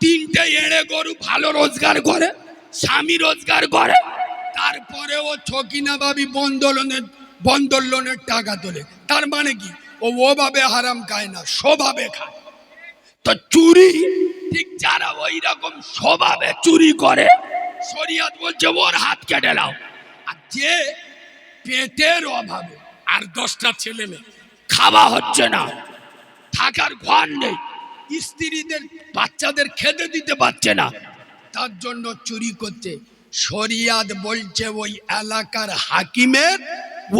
তিনটে এড়ে গরু ভালো রোজগার করে, স্বামী রোজগার করে, তারপরে ও ছকিনা ভাবি বন্দর লোনের টাকা তোলে। তার মানে কি ও ওভাবে হারাম খায় না, স্বভাবে খায়। তো চুরি ঠিক যারা ওই রকম স্বভাবে চুরি করে, শরিয়াত বলছে ওর হাত কেটে দাও। আর যে পেটের অভাবে, আর 10টা ছেলে মেয়ে, খাওয়া হচ্ছে না, থাকার ঘর নেই, স্ত্রীদের বাচ্চাদের খেতে দিতে পারছে না, তার জন্য চুরি করছে, শরিয়াত বলছে ওই এলাকার হাকিমের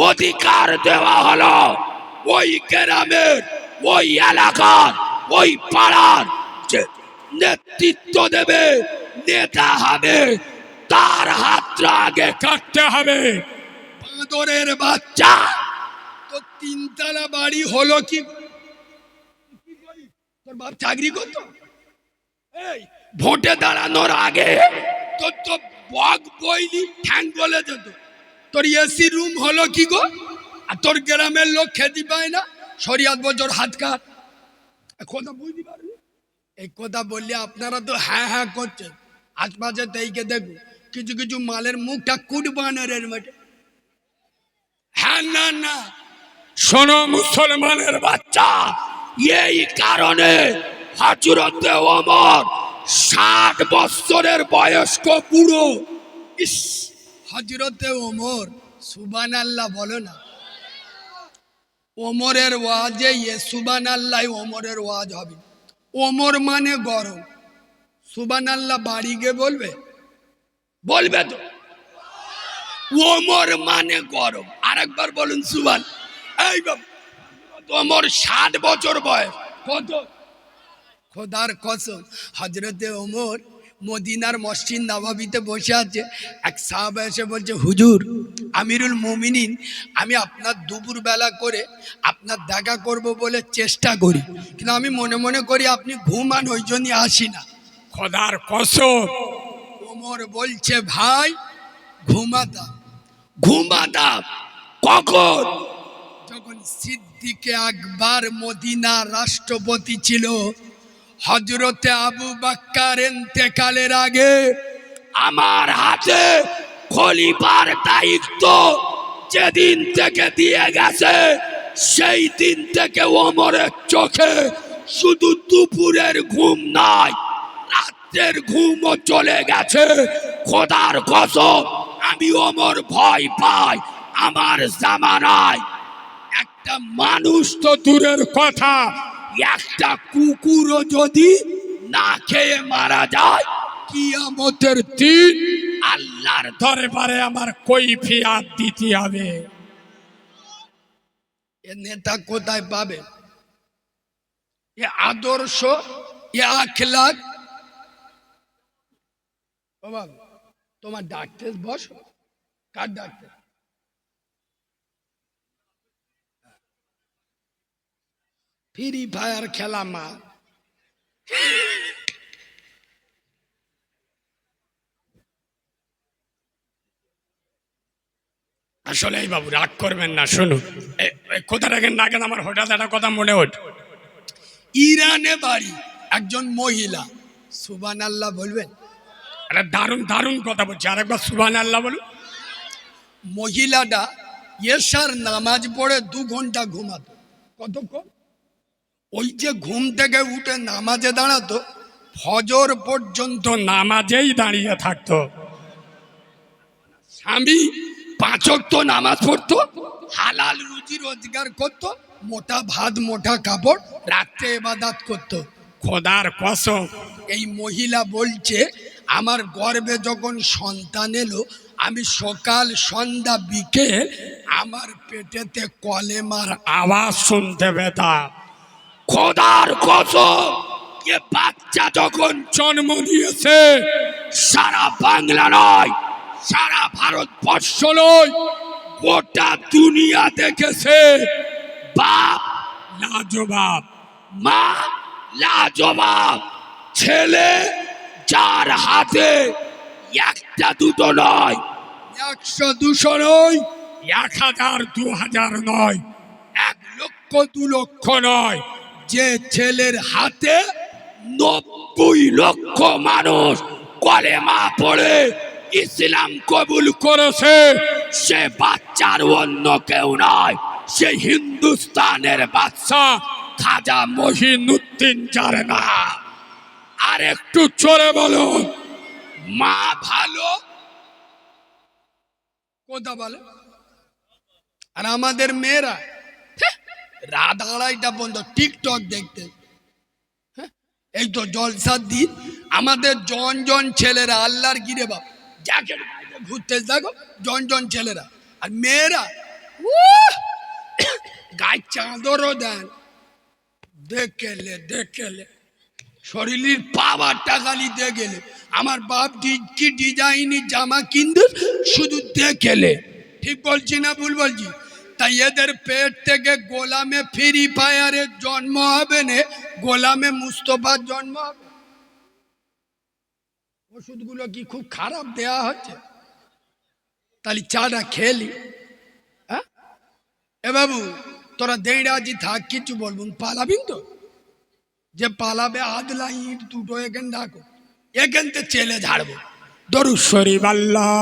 অধিকার দেওয়া হলো, ওই গ্রামের, ওই এলাকার, ওই পাড়ার যে নেতৃত্ব দেবে, নেতা হবে, তার হাতটা আগে কাটতে হবে। বাঁদরের বাচ্চা, তো 3তলা বাড়ি হলো কি, তোর বাপ চাকরি করতো, এই ভোটে দাঁড়ানোর আগে তোর তো বক বইলি ঠ্যাং বলে যেত, তোর এসি রুম হলো কি গো? আর তোর গ্রামের লোক খেতে পায় না, শরিয়াত বছর হাত কাট। কথা বুঝতে পারবি? এই কথা বললে আপনারা তো হ্যাঁ হ্যাঁ করছেন, আশপাশে তেইকে দেখুন কিছু কিছু মালের মুখটা কুটবানের মধ্যে। হ্যাঁ না না, শোনো মুসলমানের বাচ্চা, এই কারণে হযরতে ওমর 60 বছরের বয়স্ক বুড়ো, ইস হযরতে ওমর, সুবহানাল্লাহ বলো না। ওমরের ওয়াজে সুবহানাল্লাহ, ওমরের ওয়াজ হবে। ওমর মানে গরম, সুবহানাল্লাহ বাড়ি গিয়ে বলবে, বলবে তো। ওমর মানে গরম, আরেকবার বলুন সুবহান। এই বাবা ওমর 60 বছর বয়স, কত খোদার কসম। হযরতে ওমর মদিনার মসজিদ নববীতে বসে আছে, এক সাহাবা এসে বলছে, হুজুর আমিরুল মুমিনিন, আমি আপনার দুপুর বেলা করে আপনার দেখা করব বলে চেষ্টা করি, কিন্তু আমি মনে মনে করি আপনি ঘুমান, ওই জন্যই আসি না। খোদার কসম। ওমর বলছে, ভাই ঘুমাতাম। ঘুমাতাম কখন? যখন সিদ্দিকে আকবর মদিনার রাষ্ট্রপতি ছিল, হযরতে আবু বকর ইন্তেকালের আগে আমার হাতে খলিফার দায়িত্ব যেদিন থেকে দিয়ে গেছে, সেই দিন থেকে ওমরের চোখে শুধু দুপুরের ঘুম নাই, রাতের ঘুমও চলে গেছে। খোদার কসম, আমি ওমর ভয় পাই। আমার জামানায় একটা মানুষ তো দূরের কথা, একটা কুকুরও যদি না খেয়ে মারা যায়, কিয়ামতের দিন আল্লাহর দরবারে আমার কৈফিয়ত দিতে হবে। এ নেতা কোথায় পাবে? এ আদর্শ, এ আখলাক। বাবা তোমার ডাকতে বস, কার ডাকতে? ফ্রি ফায়ার খেলা মা। আসলে এই বাবু রাগ করবেন না, শুনুন কোথা রাখেন না কেন, আমার হঠাৎ একটা কথা মনে ওঠ। ইরানে বাড়ি একজন মহিলা, সুবহানাল্লাহ বলবেন? একটা দারুণ দারুণ কথা বলছি, আরেকবার সুবহানাল্লাহ বলুন। মহিলাটা এশার নামাজ পড়ে 2 ঘন্টা ঘুমাতো। কতক্ষণ? ওই যে ঘুম থেকে উঠে নামাজে দাঁড়াতো, ফজর পর্যন্ত নামাজেই দাঁড়িয়ে থাকতো। স্বামী 5 ওয়াক্ত নামাজ পড়তো, হালাল রুজি রোজগার করতো, মোটা ভাত মোটা কাপড়, রাত্রে ইবাদত করতো। খোদার কসম, এই মহিলা বলছে আমার গর্ভে যখন সন্তান এলো, আমি সকাল সন্ধ্যা বিকেল আমার পেটেতে কলেমার আওয়াজ শুনতে পেতাম। খোদার কসম, এ বাচ্চা যখন জন্ম দিয়েছে, সারা বাংলা নয়, সারা ভারতবর্ষ নয়, গোটা দুনিয়া দেখেছে। বাপ লাজবাব, মা লাজবাব, ছেলে যার হাতে একটা দুটো নয়, 100 200 নয়, 1000 2000 নয়, 1 লক্ষ 2 লক্ষ নয়, যে ছেলের হাতে 90 লক্ষ মানুষ কলেমা পড়ে ইসলাম কবুল করেছে, সে বাচ্চার অন্য কেউ নয়, সে হিন্দুস্তানের বাদশা খাজা মহিনুদ্দিন যার নাম। আর একটু চড়ে বলুন, মা ভালো কথা বলে। আর আমাদের মেয়েরা রাত 2:30টা পর্যন্ত টিকটক দেখতে। এই তো জলসার দিন, আমাদের জন ছেলেরা আল্লাহর গিরে বাপ যাকে ঘুরতে থাকো, জন ছেলেরা। আর মেয়েরা গায়ে চাদরও দেন, দেখেলে শরীরের পাওয়ারটা খালি দেখেলে। আমার বাপ কি ডিজাইনি জামা কিনতে শুধু দেখেলে। ঠিক বলছি না ভুল বলছি? তাই এদের পেট থেকে গোলামে ফ্রি ফায়ারের জন্ম হবে না, গোলামে মুস্তফার জন্ম হবে। ওষুধগুলো কি খুব খারাপ দেয়া হচ্ছে? তাহলে চাটা খেলি। হ্যাঁ এ বাবু, তোরা দেড় আজি থাক, কিছু বলবো পালাবিন তো? যে পালাবে আদলা ইট দুটো এখান ডাকো, এখান থেকে চেলে ঝাড়বো। দরুদ শরীফ আল্লাহ।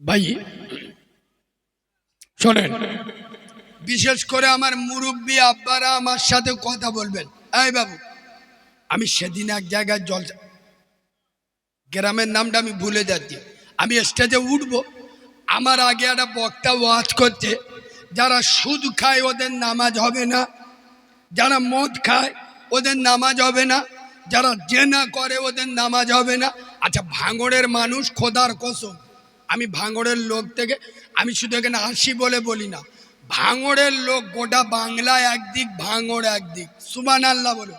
ভাই শোনেন, বিশেষ করে আমার মুরব্বী আব্বারা আমার সাথে কথা বলবেন। এই বাবু, আমি সেদিন এক জায়গায় জলসা, গ্রামের নামটা আমি ভুলে যাচ্ছি, আমি স্টেজে উঠবো, আমার আগে একটা বক্তা ওয়াজ করছে, যারা সুদ খায় ওদের নামাজ হবে না, যারা মদ খায় ওদের নামাজ হবে না, যারা জেনা করে ওদের নামাজ হবে না। আচ্ছা, ভাঙড়ের মানুষ, খোদার কসম, আমি ভাঙড়ের লোক থেকে, আমি শুধু এখানে আসি বলে বলি না, ভাঙড়ের লোক গোটা বাংলায় একদিক, ভাঙড় একদিক। সুবহানাল্লাহ বলো।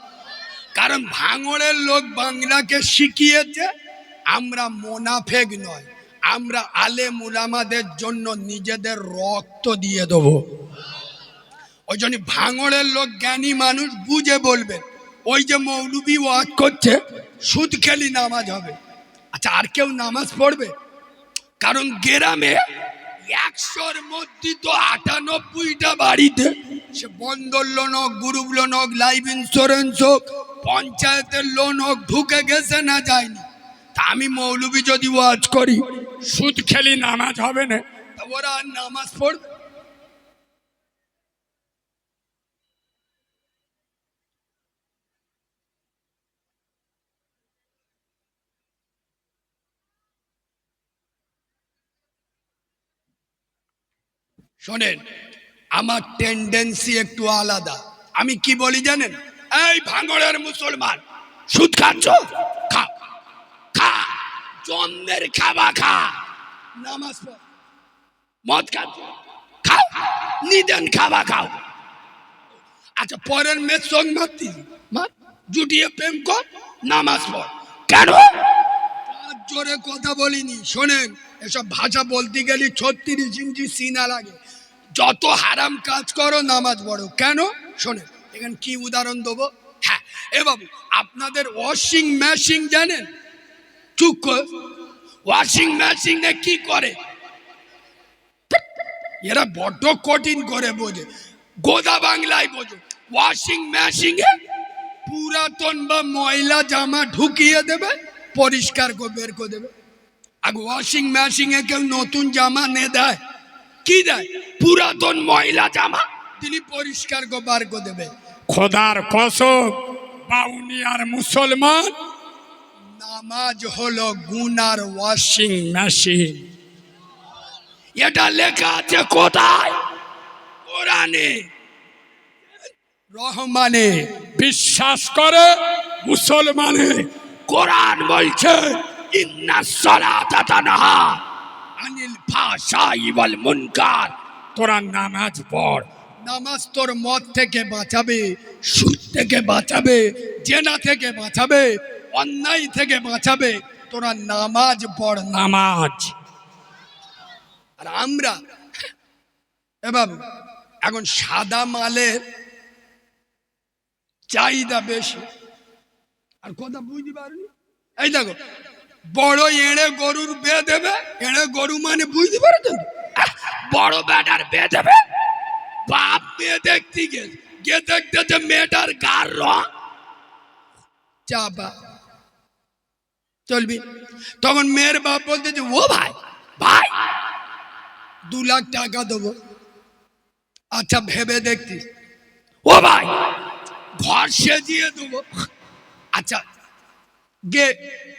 কারণ ভাঙড়ের লোক বাংলাকে শিখিয়েছে আমরা মোনাফেক নয়, আমরা আলেম উলামাদের জন্য নিজেদের রক্ত দিয়ে দেবো। ওই জন্য ভাঙড়ের লোক জ্ঞানী মানুষ বুঝে বলবে, ওই যে মৌলবি ওয়াজ করছে সুদ খেলি নামাজ হবে। আচ্ছা, আর কেউ নামাজ পড়বে? কারণ গ্রামে 100-র মধ্যে তো 98টা বাড়িতে, সে বন্দর লোন হোক, গ্রুপ লোন হোক, লাইফ ইন্স্যুরেন্স হোক, পঞ্চায়েতের লোন হোক, ঢুকে গেছে না যায়নি। তা আমি মৌলবি যদি ওয়াজ করি সুদ খেলি নামাজ হবে না, তা ওরা আর নামাজ পড়বে? শোনেন, আমার টেন্ডেন্সি একটু আলাদা। আমি কি বলি জানেন? এই ভাঙড়ের মুসলমান, সুদ খাচ্ছ, খা খা, জন্মের খাবা খা, নামাজ পড়। মদ খাচ্ছ, খাও, নিদেন খাবা খাও। আচ্ছা, পরের মেয়ের সঙ্গ মারতি, মার, জুটিয়ে প্রেম কর, নামাজ পড়। কেন? জোরে কথা বলিনি। শোনেন, এসব ভাষা বলতে গেলে 36 ইঞ্চি সিনা লাগে। যত হারাম কাজ করো নামাজ পড়ো। কেন? শোনেন, এখানে কি উদাহরণ দেবো। হ্যাঁ, এ বাবু, আপনাদের ওয়াশিং মেশিন জানেন? চুপ, ওয়াশিং মেশিনে কি করে? এরা বড্ড কঠিন করে বোঝে, গোদা বাংলায় বোঝো। ওয়াশিং মেশিনে পুরাতন বা ময়লা জামা ঢুকিয়ে দেবে, পরিষ্কার করে বের করে দেবে। আর ওয়াশিং মেশিনে কেউ নতুন জামা নে দেয়? কি দেয়? পুরাতন ময়লা জামা তিনি পরিষ্কার করে বার করে দেবে। খোদার কসম, বাউনিয়ার মুসলমান, নামাজ হলো গুনার ওয়াশিং মেশিন। এটা লেখা আছে কোথায়? কোরআনে। রহমানে বিশ্বাস করে মুসলমানে। কোরআন বলছে, ইন্নাস সালাতা তানহা আনিল ফাহশাই ওয়াল মুনকার। তোরা নামাজ পড়। নামাজ তোর মদ থেকে বাঁচাবে, সুদ থেকে বাঁচাবে, জেনা থেকে বাঁচাবে, অন্যায় থেকে বাঁচাবে। তোরা নামাজ পড়, নামাজ। আর আমরা এ বাবু, এখন সাদা মালের চাহিদা বেশি। আর কথা বুঝতে পারবি? এই দেখো, বড় এড়ে গরুর বে দেবে। এড়ে গরু মানে বুঝতে পারছেন? বড় বেটার বে দেবে। বাপ মেয়ে দেখতে গিয়ে দেখতেছে মেয়েটার গার রং চাপা, চলবি। তখন মেয়ের বাপ বলতেছে, ও ভাই ভাই 2 লাখ টাকা দেবো। আচ্ছা, ভেবে দেখতিস। ও ভাই, ঘর সেজিয়ে দেবো। আচ্ছা, গে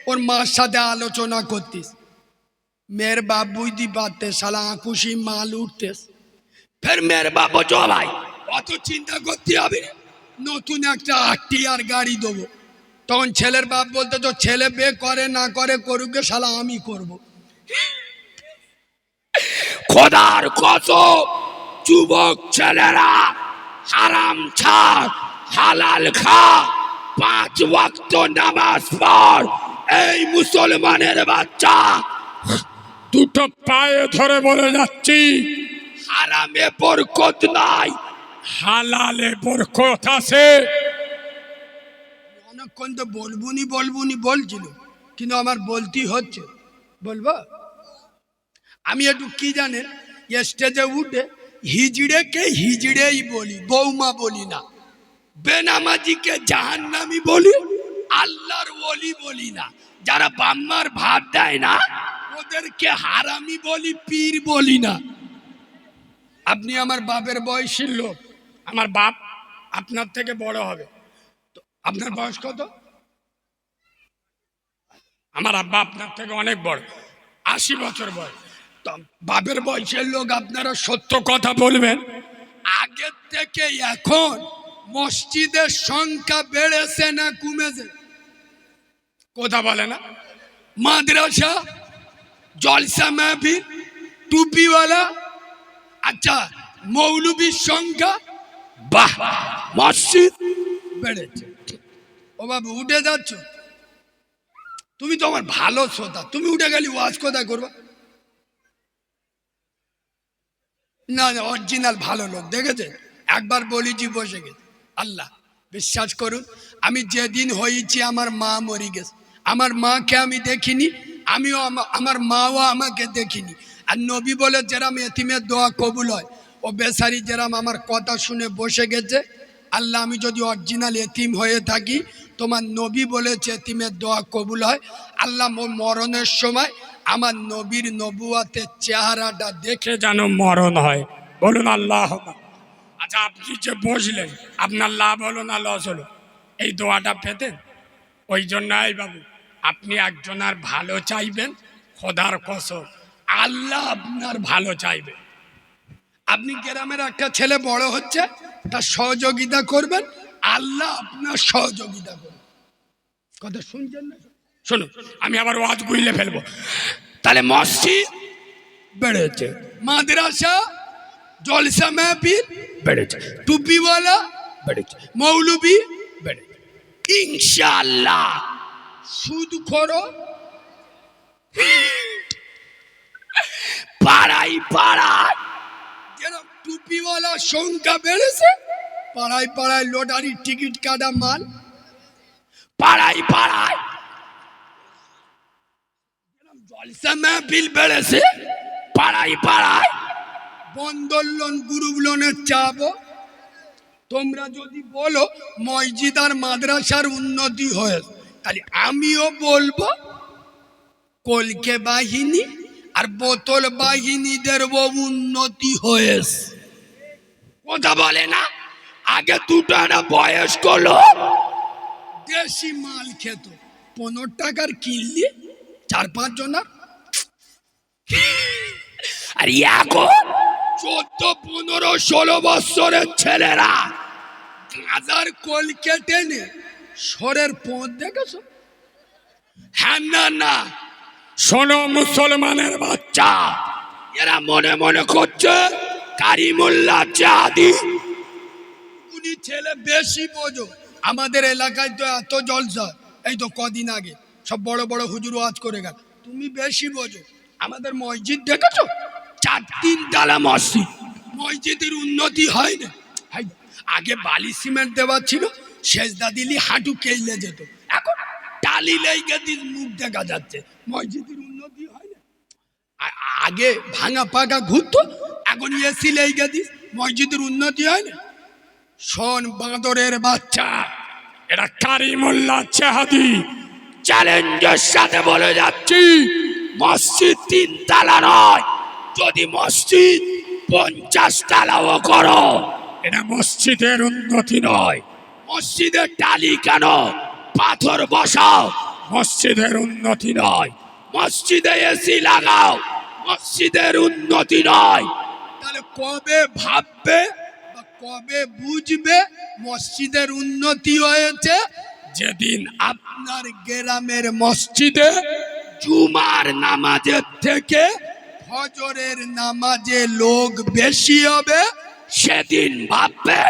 ওর মার সাথে আলোচনা করতিস। মেয়ের বাপ বুঝতে পারতে, শালা আকুশি মাল উঠতেস। ফের মেয়ের বাপ বলছো, ভাই অত চিন্তা করতে হবে, নতুন একটা আরটিআর গাড়ি দেবো। তখন ছেলের বাপ বলতে, তো ছেলে বে করে না করে করুক, শালা আমি করব। খোদার কসম, যুবক ছেলেরা হারাম ছাড়, হালাল খা, 5 ওয়াক্ত নামাজ পড়। এই মুসলমানের বাচ্চা, দুটো পায়ে ধরে বলে যাচ্ছি, হারামে বরকত নাই, হালালে বরকত আছে। অনেকক্ষণ তো বলবুনি বলছিল, কিন্তু আমার বলতেই হচ্ছে। বলবো আমি একটু কি জানেন, স্টেজে উঠে হিজড়েকে হিজড়েই বলি, বৌমা বলি না। বেনামাজিকে জাহান্নামী বলি, আল্লাহর ওলি বলি না। যারা বাম্মার ভাত দেয় না ওদেরকে হারামি বলি, পীর বলি না। আপনি আমার বাপের বয়সীর লোক, আমার বাপ আপনার থেকে বড় হবে। তো আপনার বয়স কত? আমার আব্বা আপনার থেকে অনেক বড়, 80 বছর বয়স। তো বাপের বয়সের লোক, আপনারা সত্য কথা বলবেন। আগের থেকে এখন মসজিদের সংখ্যা বেড়েছে না কমেছে? কথা বলে না? মাদ্রাসা, জলসা মাহফিল, টুপিওয়ালা, আচ্ছা মৌলবীর সংখ্যা, বাহ, মসজিদ বেড়েছে। ও বাবু, উঠে যাচ্ছ? তুমি তো আমার ভালো শ্রোতা, তুমি উঠে গেলি ওয়াজ কোথায় করবা? না না, অরিজিনাল ভালো লোক দেখেছে, একবার বলেছি বসে গেছে। আল্লাহ বিশ্বাস করুন, আমি যেদিন হয়েছি আমার মা মরে গেছে, আমার মাকে আমি দেখিনি, আমিও আমার মাও আমাকে দেখিনি। আর নবী বলে যেরাম এতিমের দোয়া কবুল হয়, ও বেচারি যেরাম আমার কথা শুনে বসে গেছে। আল্লাহ, আমি যদি অরিজিনাল এতিম হয়ে থাকি, তোমার নবী বলেছে এতিমের দোয়া কবুল হয়। আল্লাহ মরণের সময় আমার নবীর নবুয়াতের চেহারাটা দেখে যেন মরণ হয়। বলুন আল্লাহ। আচ্ছা, আপনি যে বসলেন, আপনার লাভ হলো না লস হলো এই দোয়াটা পেতেন? ওই জন্য এই বাবু, আপনি একজনের ভালো চাইবেন, খোদার কসম আল্লাহ আপনার ভালো চাইবে। আপনি গ্রামের একটা ছেলে বড় হচ্ছে, তার সহযোগিতা করবেন, আল্লাহ আপনার সহযোগিতা করবেন। কথা শুনছেন না? শুনুন, আমি আবার ওয়াজ বুঝলে ফেলবো। তাহলে মসজিদ বেড়েছে, মাদ্রাসা জলসা মাহফিল বেড়েছে, টুপিওয়ালা বেড়েছে, মৌলবি বেড়েছে, ইনশাআল্লাহ সুদ খোরো পাড়ায় পাড়ায় যেরকম টুপিওয়ালা সংখ্যা বেড়েছে, পাড়ায় পাড়ায় লটারির টিকিট কাটা মাল, পাড়ায় পাড়ায় জলসা মাহফিল বেড়েছে, পাড়ায় পাড়ায় বন্ধন লোন গ্রুপ লোনের চাপও। তোমরা যদি বলো মসজিদ আর মাদ্রাসার উন্নতি হয়েছে, তাহলে আমিও বলবো কলকে বাহিনী আর বোতল বাহিনীদের উন্নতি হয়েছে। কথা বলে না? আগে দুটো একটা বয়স্ক লোক দেশি মাল খেত, 15 টাকার কিনলি 4-5 জনের, আর এখন 14-15-16 বছরের ছেলেরা গাঁজার কলকে টেনে সরের পোঁত দেখেছো? হ্যাঁ না না, শোনো মুসলমানের বাচ্চা, এরা মনে মনে করছে কারিমুল্লাহ জাদি উনি ছেলে বেশি বোঝো। আমাদের এলাকায় তো এত জলসা, এই তো কদিন আগে সব বড় বড় হুজুর ওয়াজ করে গেল, তুমি বেশি বোঝো। আমাদের মসজিদ দেখেছো? 4-3 তলা মসজিদ, মসজিদের উন্নতি হয় না। আগে বালি সিমেন্ট দেওয়া ছিল, সেজদা দিলি হাঁটু কেইলে যেত, এখন টালি লেগে দিস মুখ দেখা যাচ্ছে, মসজিদের উন্নতি হয় না। আগে ভাঙা পাকা ঘুরতো, এখন এসি লেগে দিস, মসজিদের উন্নতি হয় না। শোন বাঁদরের বাচ্চা, এটা কারিমুল্লাহ জাহাদি চ্যালেঞ্জের সাথে বলে যাচ্ছি, মসজিদ 3 তলা নয়, যদি মসজিদ 50 তলাও করো, এটা মসজিদের উন্নতি নয়। মসজিদের টালি কেন পাথর বসাও, মসজিদের উন্নতি নয়। মসজিদে এসি লাগাও, মসজিদের উন্নতি নয়। তাহলে কবে ভাববে বা কবে বুঝবে মসজিদের উন্নতি হয়েছে? যেদিন আপনার গ্রামের মসজিদে জুমার নামাজের থেকে ফজরের নামাজে লোক বেশি হবে, সেদিন ভাববে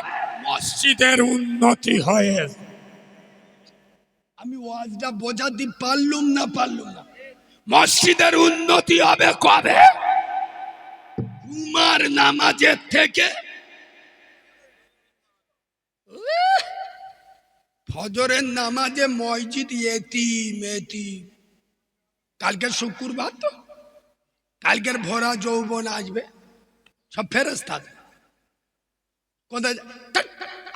মসজিদের উন্নতি হয়েছে। আমি ওয়াজটা বোঝাতে পারলুম না? মসজিদের উন্নতি হবে কবে? জুমার নামাজের থেকে ফজরের নামাজে মসজিদ এতিম। কালকের শুক্রবার তো, কালকের ভরা যৌবন আসবে, সব ফেরেশতা কোথায়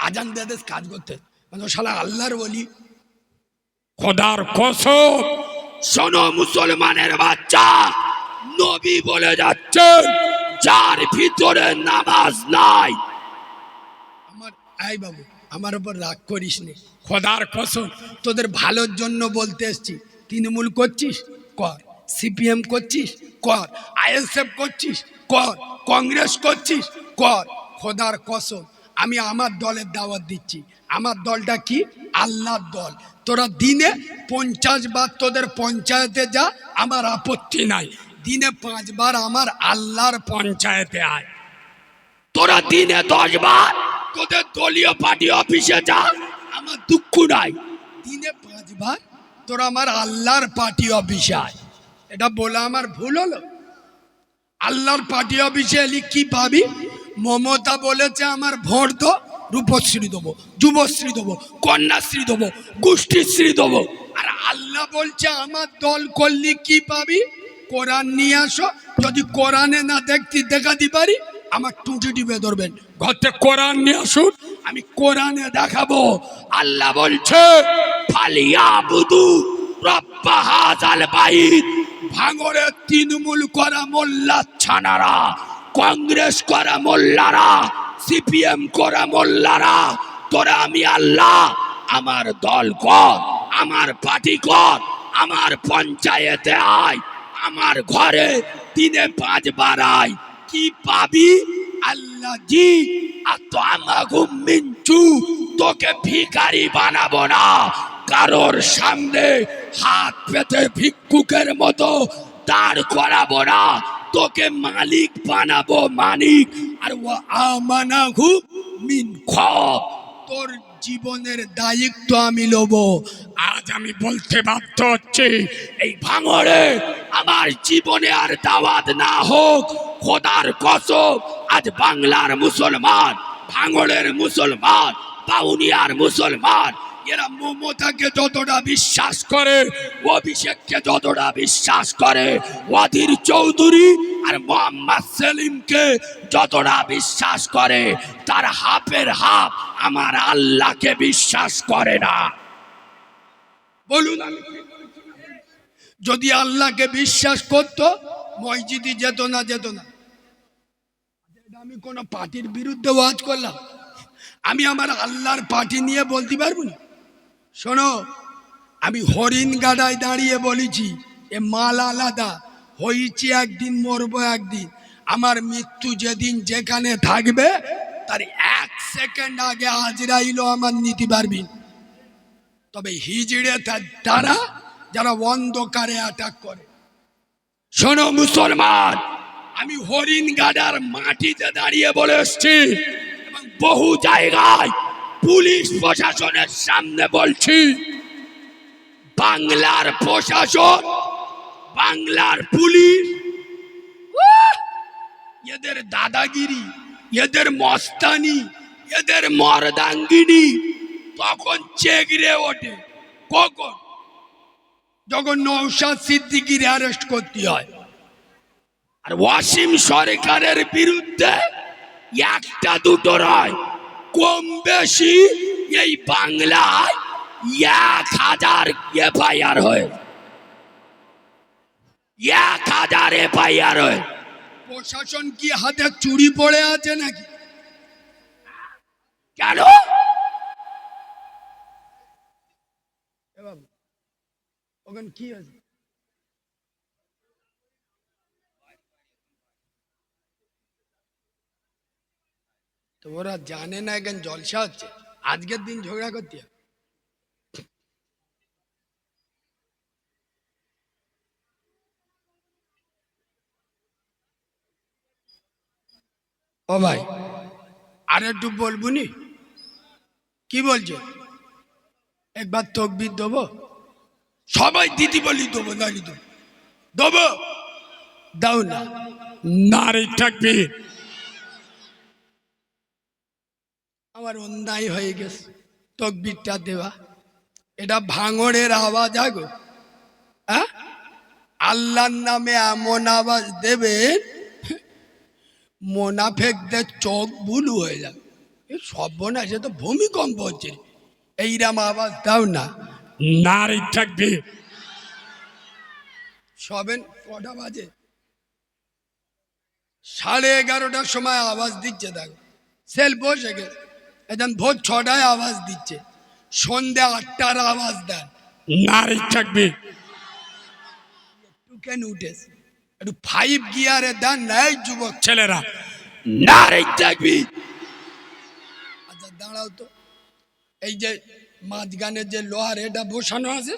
আজান দেদেশ কাজ করতে, মানে শালা আল্লাহর ওলি। খোদার কসম, শোনো মুসলমানের বাচ্চা, নবী বলে যাচ্ছেন যার ভিতরে নামাজ নাই। আমার আই বাবু, আমার উপর রাগ করিস নি, খোদার কসম তোদের ভালোর জন্য বলতে এসছি। তৃণমূল করছিস কর, সিপিএম করছিস কর, আইএসএফ করছিস কর, কংগ্রেস করছিস কর, খোদার কসম আমি আমার দলের দাওয়াত দিচ্ছি। আমার দলটা কি? আল্লাহর দল। তোরা দিনে 50 বার তোদের পঞ্চায়েতে যা, আমার আপত্তি নাই। দিনে 5 বার আমার আল্লাহর পঞ্চায়েতে আয়। তোরা দিনে 10 বার তোদের দলীয় পার্টি অফিসে যা, আমার দুঃখ নাই। দিনে 5 বার তোরা আমার আল্লাহর পার্টি অফিসে আয়। এটা বলা আমার ভুল হলো? আল্লাহর পার্টি অফিসে এলি কি পাবি? মমতা বলেছে আমার ভোট দো, রূপশ্রী দেবো, যুবশ্রী দেবো, কন্যাশ্রী দেবো, গোষ্ঠীশ্রী দেবো। আর আল্লাহ বলছে আমার দল করলি কি পাবি? কোরআন নিয়ে আসো, যদি কোরআনে না দেখাতে পারি আমার টুটি টিপে ধরবেন। ঘরতে কোরআন নিয়ে আসুন, আমি কোরআনে দেখাবো। আল্লাহ বলছে ফালিয়াবুদু রাব্বা হাযাল বাইত। ভাঙড়ে তৃণমূল করা মোল্লা ছানারা, কংগ্রেস করা মোল্লারা, সিপিএম করা মোল্লারা, তোরা আমি আল্লাহ, আমার দল কর, আমার পার্টি কর, আমার পঞ্চায়েতে আয়, আমার ঘরে দিনে 5 বার আয়। কি পাবি? আল্লাহ জি আতামাহুম মিনচু, তোকে ভিখারি বানাবো না, কারোর সামনে হাত পেতে ভিক্ষুকের মতো দাঁড় করাবো না, তোকে মালিক বানাবো, মালিক। আর ও আমানাহু মিন খব, তোর জীবনের দায়িত্ব আমি লব। আজ আমি বলতে বাধ্য হচ্ছি, এই ভাঙড়ে আমার জীবনে আর দাওয়াত না হোক, খোদার কসম আজ বাংলার মুসলমান, ভাঙড়ের মুসলমান, বাউনিয়ার মুসলমান, এরা মমতাকে যতটা বিশ্বাস করে, অভিষেককে যতটা বিশ্বাস করে, ওয়াদির চৌধুরী আর মোহাম্মদ সেলিমকে যতটা বিশ্বাস করে, তার হাফের হাফ আমার আল্লাহকে বিশ্বাস করে না। বলুন আমি, যদি আল্লাহকে বিশ্বাস করত মসজিদে যেত না, যেত না। আমি কোন পার্টির বিরুদ্ধে ওয়াজ করলাম? আমি আমার আল্লাহর পার্টি নিয়ে বলতে পারবো না? শোনো, আমি হরিণ গাডায় দাঁড়িয়ে বলেছি এ মাল আলাদা, হয়েছি একদিন, মরবো একদিন। আমার মৃত্যু যেদিন যেখানে থাকবে তার 1 সেকেন্ড আগে আজরাইলও আমার নিতে পারবি। তবে হিজড়ে তারা যারা অন্ধকারে অ্যাটাক করে। শোনো মুসলমান, আমি হরিণ গাডার মাটিতে দাঁড়িয়ে বলে এসছি এবং বহু জায়গায় পুলিশ প্রশাসনের সামনে বলছি, বাংলার প্রশাসন, বাংলার পুলিশ, এদের দাদাগিরি, এদের মস্তানি, এদের মর্দাঙ্গিনী তখন চেগড়ে ওঠে। কখন? যখন নওশাদ সিদ্দিকীর অ্যারেস্ট করতে হয়। আর ওয়াসিম সরকারের বিরুদ্ধে একটা দুটো নয়, কম বেশি এই বাংলায় 1000 এফআইআর হয়, 1000 এফআইআর হয়। প্রশাসন কি হাতে চুরি পড়ে আছে নাকি? কেন? ওখানে কি আছে? তো ওরা জানে না এখানে জলসা হচ্ছে, আজকের দিন ঝগড়া করতে হবে? ও ভাই, আর একটু বলবুনি? কি বলছে? একবার তকবির দেবো? সবাই দিদি বলি দেবো, দাঁড়িয়ে দেবো, দেবো, দাও না, নারী থাকবি। আমার অন্যায় হয়ে গেছে তকবিরটা দেওয়া। এটা ভাঙড়ের আওয়াজ আগো, হ্যাঁ? আল্লাহর নামে এমন আওয়াজ দেবে মোনাফেকদের চোখ বুলু হয়ে যাবে। সর্বনাশ, সে তো ভূমিকম্প হচ্ছে। এইরাম আওয়াজ দাও না, নারী থাকবে। সবেন কটা বাজে? 11:30টার সময় আওয়াজ দিচ্ছে, দেখো সেল বসে গেছে। এখন ভোর 6টায় আওয়াজ দিচ্ছে, সন্ধ্যা 8টার আওয়াজ দেন নারী থাকবে। একটু কেন উঠেছে? একটু 5 গিয়ারে দেন না এই যুবক ছেলেরা, নারী থাকবি। আচ্ছা দাঁড়াও তো, এই যে মাঝখানে যে লোহার এটা বসানো আছে,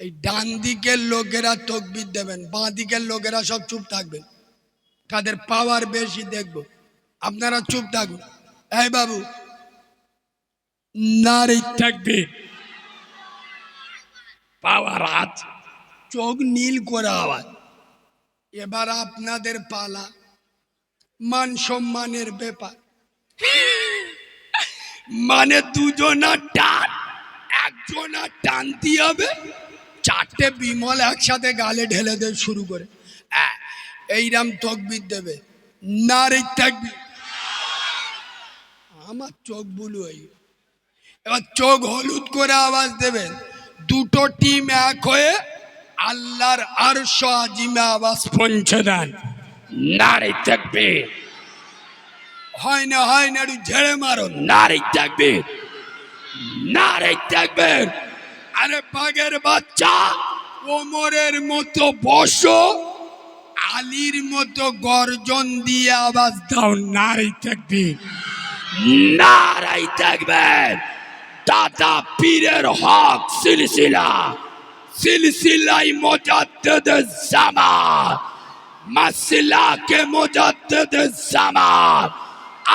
এই ডান দিকের লোকেরা তকবির দেবেন, বাঁ দিকের লোকেরা সব চুপ থাকবেন। কাদের পাওয়ার বেশি দেখবো, আপনারা চুপ থাকুন। এই বাবু, নারী থাকবে, পাওয়ার আছে, চোখ নীল করে আওয়াজ। এবার আপনাদের পালা, মান সম্মানের ব্যাপার। মানে দুজনা টান, একজনা টানতে হবে, চারটে বিমল একসাথে গালে ঢেলে দেবে শুরু করে এইরাম তকবির দেবে, নারে তাকবীর। আমার চোখ বুলু হয়ে, এবার চোখ হলুদ করে আওয়াজ দেবেন। দুটো টিম এক হয়ে আল্লাহর আরশ আজিমে আওয়াজ পৌঁছে দেন, নারে তাকবীর। হয় না একটু ঝেড়ে মারো, নারে তাকবীর, নারে তাকবীর। আরে বাঘের বাচ্চা, ওমরের মতো বসো, আলীর মতো গর্জন দিয়ে আওয়াজ দাও, নারে তাকবীর, নারে তাকবীর। দাদা পীরের হক সিলসিলা, সিলসিলাই মুজাদ্দিদ জামান, মাসলাকে মুজাদ্দিদ জামান,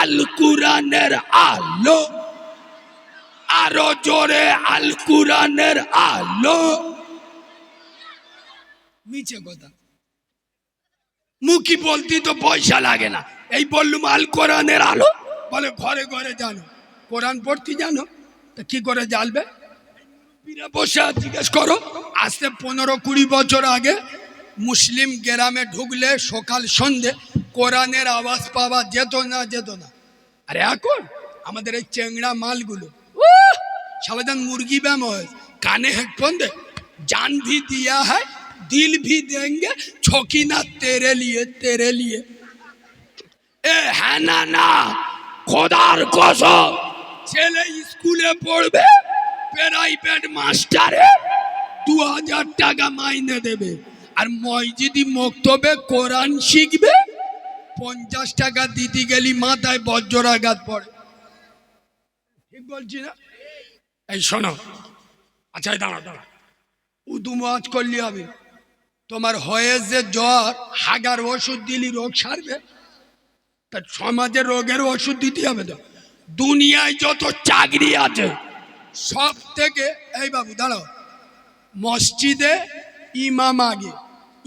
আল কুরআনের আলো, আরো জোরে আল কুরআনের আলো। মিছে কথা, মুখি বলতে তো পয়সা লাগে না, এই বললুম আল কোরআনের আলো। বলে ঘরে ঘরে জানো, কোরআন পড়তে জানো, তা কি করে জ্বালবে? বসে জিজ্ঞেস করো, আজকে 15-20 বছর আগে মুসলিম গ্রামে ঢুকলে সকাল সন্ধে কোরআনের আওয়াজ পাওয়া যেত না আরে এখন আমাদের এই চেংড়া মালগুলো সারাদিন মুরগি ব্যায়াম হয়, কানে হেডফোন দে, जान भी दिया है दिल भी देंगे छोकीना तेरे लिए ए है ना খোদার কসম ছেলে স্কুলে পড়বে প্রাইভেট মাস্টারে 2000 টাকা মাইনে দেবে আর মসজিদি মক্তবে কোরআন শিখবে 50 টাকা দিতে গেলি মাথায় বজ্রাঘাত পড়ে। ঠিক বলছি না? এই শোনো, আচ্ছা দাঁড়া উদু মাছ করলি হবে, তোমার হয়ে যে জ্বর হাগার ওষুধ দিলি রোগ সারবে, তা সমাজের রোগের ওষুধ দিতে হবে তো। দুনিয়ায় যত চাকরি আছে সব থেকে, এই বাবু দাঁড়াও, মসজিদে ইমাম আগে,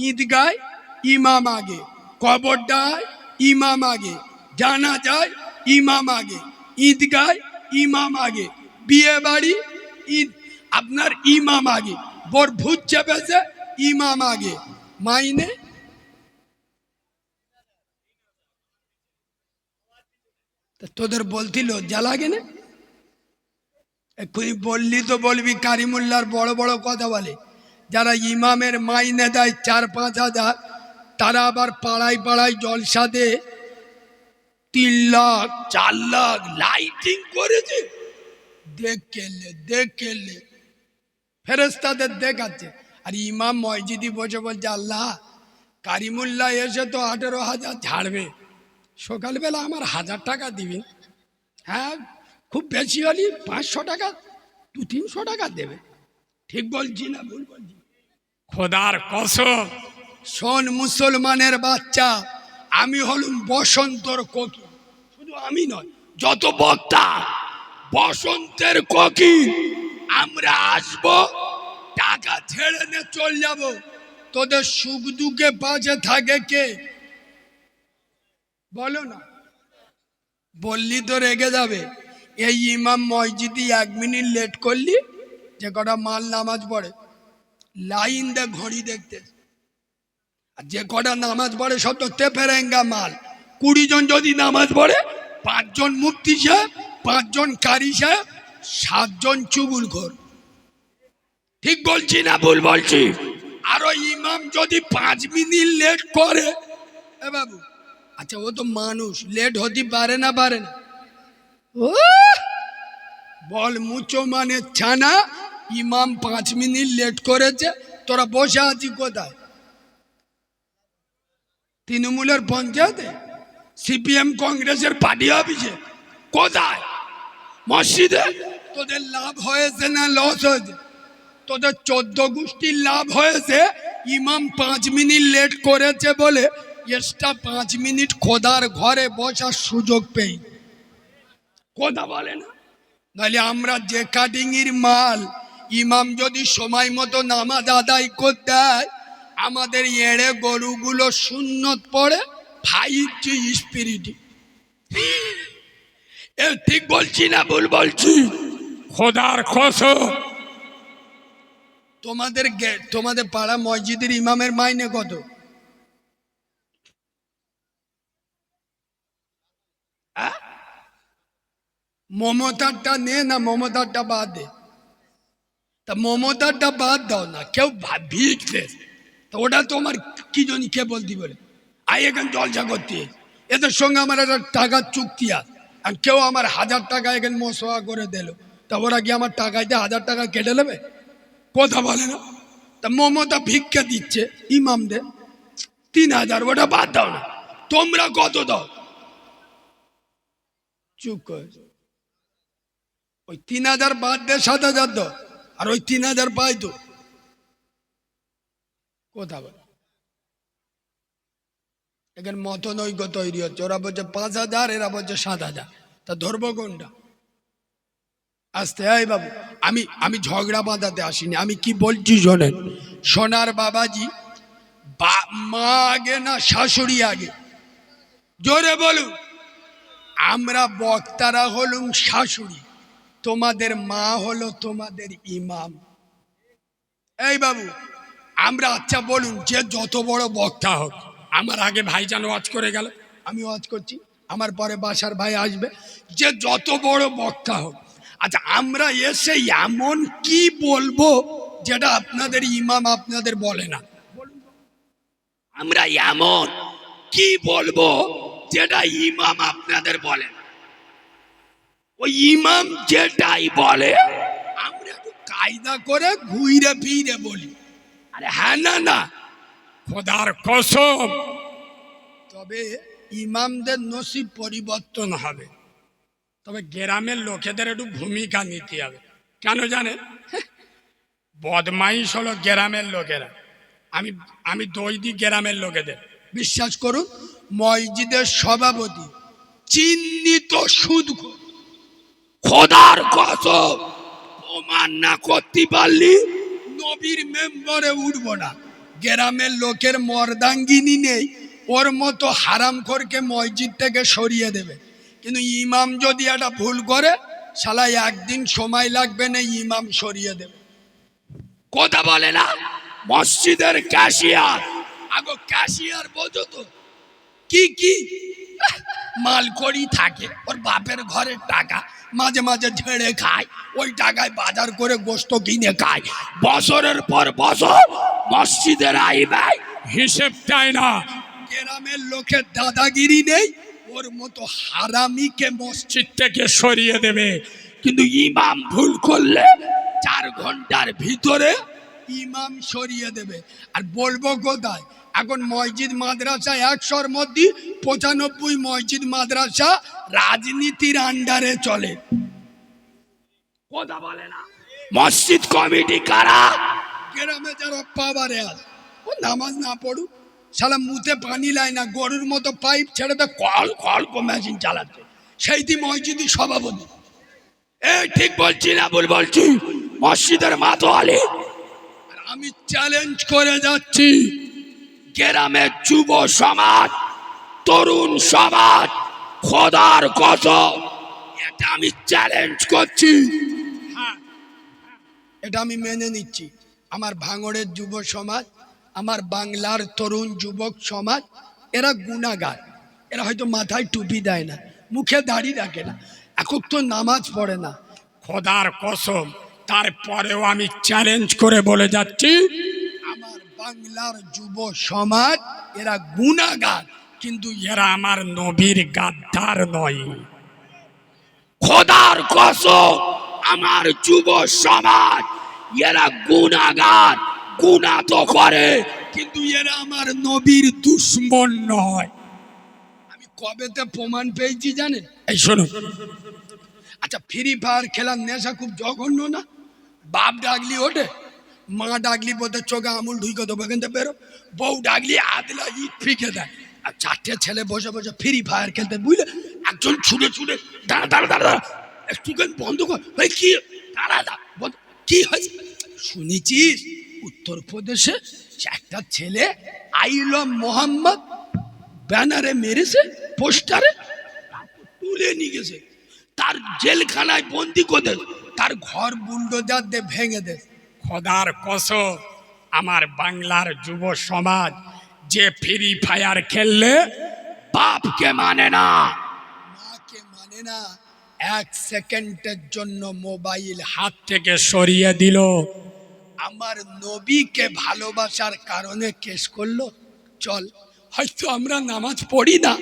ঈদগায় ইমাম আগে, কবরডায় ইমাম আগে, জানাজায় ইমাম আগে, ঈদগায় ইমাম আগে, বিয়ে বাড়ি আপনার ইমাম আগে, বর ভূত চেপেছে ইমাম আগে, মাইনে তোদের বলতি লজ্জা লাগে না? এক্ষুনি বললি তো বলবি কারিমুল্লার বড় বড় কথা বলে, যারা ইমামের মাইনে দেয় 4-5 হাজার, তারা আবার পাড়ায় পাড়ায় জলসা দে 3 লাখ 4 লাখ লাইটিং করেছে। দেখ কেলে ফেরেস্তাদের দেখাচ্ছে, আর ইমাম মসজিদি বসে বলছে আল্লাহ কারিমুল্লাহ এসে তো 18,000 ঝাড়বে, সকালবেলা আমার 1000 টাকা দিবি, হ্যাঁ খুব বেশি হলে 500 টাকা 200-300 টাকা দেবে। ঠিক বলছি না ভুল বলছি? খোদার কসম শোন মুসলমানের বাচ্চা, আমি হলুম বসন্তর কোকিল, শুধু আমি নয় যত বক্তা বসন্তের কোকিল। আমরা আসবো, টাকা ছেড়ে নে চল যাব, তোদের সুখ দুঃখে পাশে থাকে কে বলো না? বললি তো রেগে যাবে। এই ইমাম মসজিদি 1 মিনিট লেট করলি, যে কটা মাল নামাজ পড়ে লাইন দে ঘড়ি দেখতে, আর যে কটা নামাজ পড়ে সব তো তেফেরেঙ্গা মাল। 20 জন যদি নামাজ পড়ে, 5 জন মুফতি সাহেব, 5 জন কারি সাহেব, 7 জন চুগুলখোর। ঠিক বলছি না ভুল বলছি? আরো ইমাম যদি 5 মিনিট লেট করে, এ বাবু আচ্ছা ও তো মানুষ, লেট হতে পারে না ও বল মুচো মানে ছানা, ইমাম 5 মিনিট লেট করেছে, তোরা বসে আছি কোথায়? তৃণমূলের পঞ্চায়েতে, সিপিএম কংগ্রেসের পার্টি অফিসে, কোথায়? মসজিদে। তোদের লাভ হয়েছে না লস হয়েছে? তোদের 14 গোষ্ঠীর লাভ হয়েছে। ইমাম 5 মিনিট লেট করেছে বলে এক্সট্রা 5 মিনিট খোদার ঘরে বসার সুযোগ পেই, কথা বলে না? নাহলে আমরা যে কাটিংয়ের মাল, ইমাম যদি সময় মতো নামাজ আদায় করতে দেয়, আমাদের এড়ে গরুগুলো সুন্নত পড়ে 5G স্পিরিট। এ ঠিক বলছি না ভুল বলছি? খোদার কসম তোমাদের পাড়া মসজিদের ইমামের মাইনে কত? মমতারটা নে না, মমতারটা বাদ দে। তা মমতারটা বাদ দাও না, কেউ ভিক দে, তা ওটা তোমার কি জানি কে বলতি বলে আই এখানে জলসা করতে। এদের সঙ্গে আমার একটা টাকার চুক্তি আছে, আর কেউ আমার 1000 টাকা এখানে মশোয়া করে দিল, তা ওরা কি আমার টাকাইতে 1000 টাকা কেটে নেবে? কথা বলে না। তা মমতা ভিক্ষা দিচ্ছে ইমামদের 3000, ওটা বাদ দাও না। তোমরা কত দাও? চুপ কর। ওই 3000 বাদ দে, 7000 দাও, আর ওই 3000 পাই তো। কথা বল, এখানে মতনৈক্য তৈরি হচ্ছে। ওরা বলছে 5000, এরা বলছে 7000, তা ধরবো কোনটা? আসতে এই বাবু, আমি ঝগড়া বাঁধাতে আসিনি, আমি কি বলছি শোনেন। সোনার বাবাজি, মা আগে না শাশুড়ি আগে? জোরে বলুন। আমরা বক্তারা হলুম শাশুড়ি, তোমাদের মা হলো তোমাদের ইমাম। এই বাবু, আমরা আচ্ছা বলুন, যে যত বড় বক্তা হোক, আমার আগে ভাইজান ওয়াজ করে গেল, আমি ওয়াজ করছি, আমার পরে বাসার ভাই আসবে, যে যত বড় বক্তা হোক, আচ্ছা আমরা এসে এমন কি বলবো যেটা আপনাদের ইমাম আপনাদের বলে না? আমরা এমন কি বলবো যেটা ইমাম আপনাদের বলে না? ওই ইমাম যেটাই বলে আমরা একটু কায়দা করে ঘুরে ফিরে বলি, আরে হ্যাঁ না না। খোদার কসম তবে ইমামদের নসিব পরিবর্তন হবে, তবে গ্রামের লোকেদের একটু ভূমিকা নিতে হবে। কেন জানেন? বদমাইশ হলো গ্রামের লোকেরা। আমি দই দিই গ্রামের লোকেদের। বিশ্বাস করুন, মসজিদের সভাপতি চিহ্নিত সুদখোর। খোদার কসম, প্রমাণ না করতে পারলি নবীর মেম্বারে উঠবো না। গ্রামের লোকের মর্দাঙ্গিনী নেই, ওর মতো হারামখোরকে মসজিদ থেকে সরিয়ে দেবে। কিন্তু ইমাম যদি একটা ভুল করে, শালা একদিন সময় লাগবে না, ইমাম সরিয়ে দেবে। কথা বলে না? মসজিদের ক্যাশিয়ার, আগো ক্যাশিয়ার বোঝো তো কি কি মাল করি থাকে, ওর বাপের ঘরের টাকা মাঝে মাঝে ঝেড়ে খায়, ওই টাকায় বাজার করে গোস্ত কিনে খায়, বছরের পর বছর মসজিদের আইবে হিসেব চাই না। গ্রামের লোকের দাদাগিরি নেই, ওর মতো হারামিকে মসজিদ থেকে সরিয়ে দেবে। কিন্তু ইমাম ভুল করলে 4 ঘন্টার ভিতরে ইমাম সরিয়ে দেবে। আর বলবো কোথায়? এখন মসজিদ মাদ্রাসা 100-র মধ্যে 95 মসজিদ মাদ্রাসা রাজনীতির আন্ডারে চলে। কথা বলে না? মসজিদ কমিটি কারা? গ্রামে যারা পাবারে আছে, ও নামাজ না পড়ুক, শালা মুতে পানি লাই না, গরুর মতো পাইপ ছেড়ে তো কল কল মেশিন চালাচ্ছে, সেইটি মসজিদের সভাপতি। এই ঠিক বলছি না ভুল বলছি? মসজিদের মাতোয়ালি। আমি চ্যালেঞ্জ করে যাচ্ছি, গ্রামের যুব সমাজ, তরুণ সমাজ, খোদার কসম, এটা আমি চ্যালেঞ্জ করছি। এটা আমি মেনে নিচ্ছি। আমার ভাঙড়ের যুব সমাজ, আমার বাংলার তরুণ যুবক সমাজ, এরা গুনাহগার। এরা হয়তো মাথায় টুপি দেয় না, মুখে দাড়ি রাখে না, এখন তো নামাজ পড়ে না। খোদার কসম, তারপরেও আমি চ্যালেঞ্জ করে বলে যাচ্ছি, আমার বাংলার যুব সমাজ এরা গুনাহগার, কিন্তু এরা আমার নবীর গাদ্দার নয়। খোদার কসম, আমার যুব সমাজ এরা গুনাহগার, গুনাহ তো করে, কিন্তু এরা আমার নবীর দুশমন নয়। আমি কবেতে প্রমাণ পেয়েছি জানেন? এই শোনো, আচ্ছা, ফ্রি ফায়ার খেলার নেশা খুব জঘন্য না? বাপ ডাকলি ওঠে, মা ডাকলি বোধ চোখে আমুল ঢুকে দেবো, কিন্তু বেরো, বউ ডাকলি আদলা ইট ফিকে দেয়, আর 4টে ছেলে বসে বসে ফ্রি ফায়ার খেলতে, বুঝলে? একজন ছুটে ছুটে দাঁড়া দাঁড়া দাঁড়া, একটু বন্ধ কর, ভাই কি দাঁড়া দা, কি হয়েছে শুনেছিস? উত্তরপ্রদেশে একটা ছেলে আই লাভ মোহাম্মদ ব্যানারে মেরেছে, পোস্টারে তুলে নিয়ে গেছে, তার জেলখানায় বন্দি করে, তার ঘর বুলডোজার দিয়ে ভেঙে দে। খোদার কসম, আমার বাংলার যুব সমাজ যে ফ্রি ফায়ার খেললে বাপকে মানে না, মাকে মানে না, এক সেকেন্ডের জন্য মোবাইল হাত থেকে সরিয়ে দিল, আমার নবীকে ভালোবাসার কারণে কেস করলো। চল, হয়তো আমরা নামাজ পড়ি না,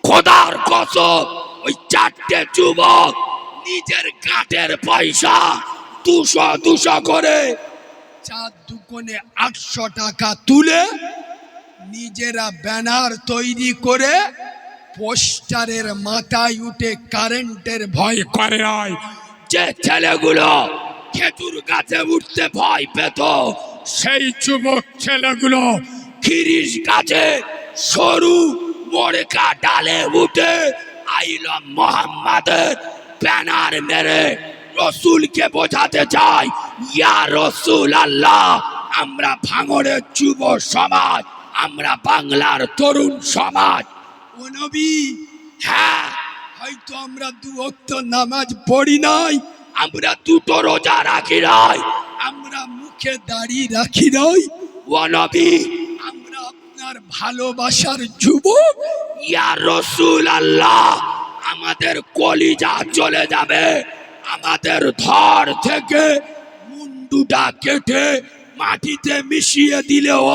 খোদার কসম ওই চারটে যুবক নিজের গাঁটের পয়সা 200 করে 4 দুগুণে 800 টাকা তুলে নিজেরা ব্যানার তৈরি করে পোস্টারের মাথায় উঠে কারেন্টের ভয় ভয় করে নয়, যে ছেলেগুলো খেজুর গাছে উঠতে ভয় পেত, সেই যুবক ছেলেগুলো খিরিস গাছে সরু মোড়কা ডালে উঠে আইলাম মোহাম্মদের ব্যানার মেরে রসুলকে বোঝাতে চাই, ইয়া রসুল আল্লাহ। আমরা ভাঙড়ের যুব সমাজ, আমরা বাংলার তরুণ সমাজ, ও নবী, হ্যাঁ হয়তো আমরা 2 ওয়াক্ত নামাজ পড়ি নাই, আমরা 2টো রোজা রাখি নাই, আমরা মুখে দাড়ি রাখি নাই, ও নবী আমরা আপনার ভালোবাসার যুবক, ইয়া রসুল আল্লাহ। আমাদের কলিজা চলে যাবে, আমাদের ধর থেকে মুন্ডুটা কেটে মাটিতে মিশিয়ে দিলেও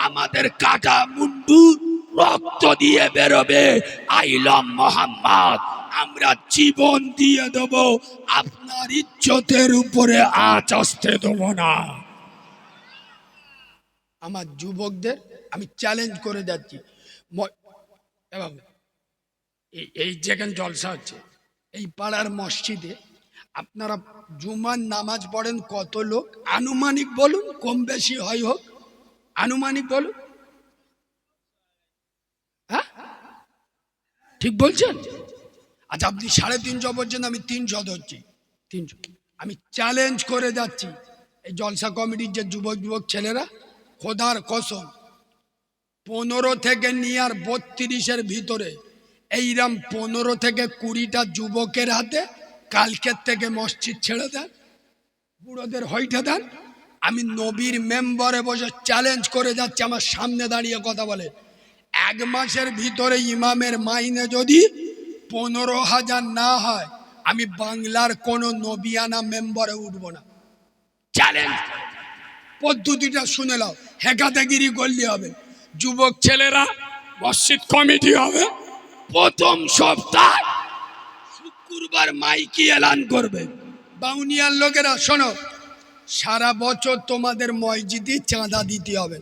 আমাদের কাটা মুন্ডু রক্ত দিয়ে বেরোবে। আইলাম মোহাম্মদ, আমরা জীবন দিয়ে দেব, আপনার ইজ্জতের উপরে আঁচ আসতে দেব না। আমার যুবকদের আমি চ্যালেঞ্জ করে যাচ্ছি, এই যেখানে জলসা হচ্ছে এই পাড়ার মসজিদে আপনারা জুমার নামাজ পড়েন কত লোক? আনুমানিক বলুন, কম বেশি হয় হোক, আনুমানিক বলুন। হ্যাঁ ঠিক বলছেন? আচ্ছা আপনি 350 বলছেন, আমি 300 ধরছি, 300। আমি চ্যালেঞ্জ করে যাচ্ছি এই জলসা কমিটির যে যুবক যুবক ছেলেরা, খোদার কসম 15 থেকে নিয়ে আর 32-এর ভিতরে এইরকম 15 থেকে 20টা যুবকের হাতে কালকের থেকে মসজিদ ছেড়ে দেন, বুড়োদের হইতে দেন। আমি নবীর মেম্বারে বসে চ্যালেঞ্জ করে যাচ্ছি, আমার সামনে দাঁড়িয়ে কথা বলে, 1 মাসের ভিতরে ইমামের মাইনে যদি 15,000 না হয়, আমি বাংলার কোনো নবিয়ানা মেম্বারে উঠব না। চ্যালেঞ্জ, পদ্ধতিটা শুনে নাও, হেকাতেগিরি করলে হবে। যুবক ছেলেরা মসজিদ কমিটি হবে, প্রথম সপ্তাহ শুক্রবার মাইকি এলান করবে, বাউনিয়ার লোকেরা শোনো, সারা বছর তোমাদের মসজিদে চাঁদা দিতে হবে।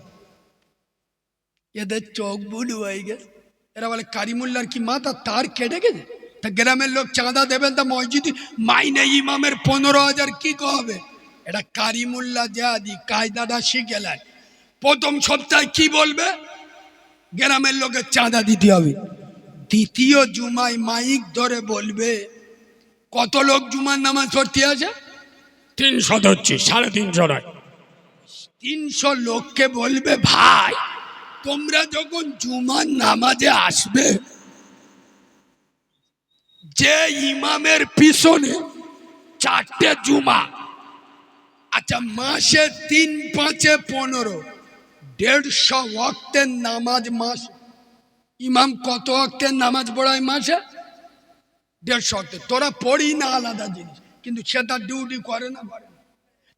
এদের চোখ বুলু হয়ে গেছে, এরা বলে কারিমুল্লার কি মাথা তার কেটে গেছে, তা গ্রামের লোক চাঁদা দেবেন, তা মসজিদে মাইনে ইমামের 15,000 কি হবে? এটা কারিমুল্লা জাদি কায়দাটা শিখেলেন। প্রথম সপ্তাহে কি বলবে? গ্রামের লোকের চাঁদা দিতে হবে। দ্বিতীয় জুমায় মাইক ধরে বলবে, কত লোক জুমার নামাজ পড়তে আছে? 300 ধরছি, 350 নয়। 300 লোককে বলবে, ভাই তোমরা যখন জুমার নামাজে আসবে, যে ইমামের পিছনে 4টে জুমা, আচ্ছা মাসে 3 5 15 150 ওয়াক্তের নামাজ মাস, ইমাম কত ওয়াক্তের নামাজ পড়ায় মাসে? 150 ওয়াক্তের। তোরা পড়ি না আলাদা জিনিস, কিন্তু সে তার ডিউটি করে না, করে না।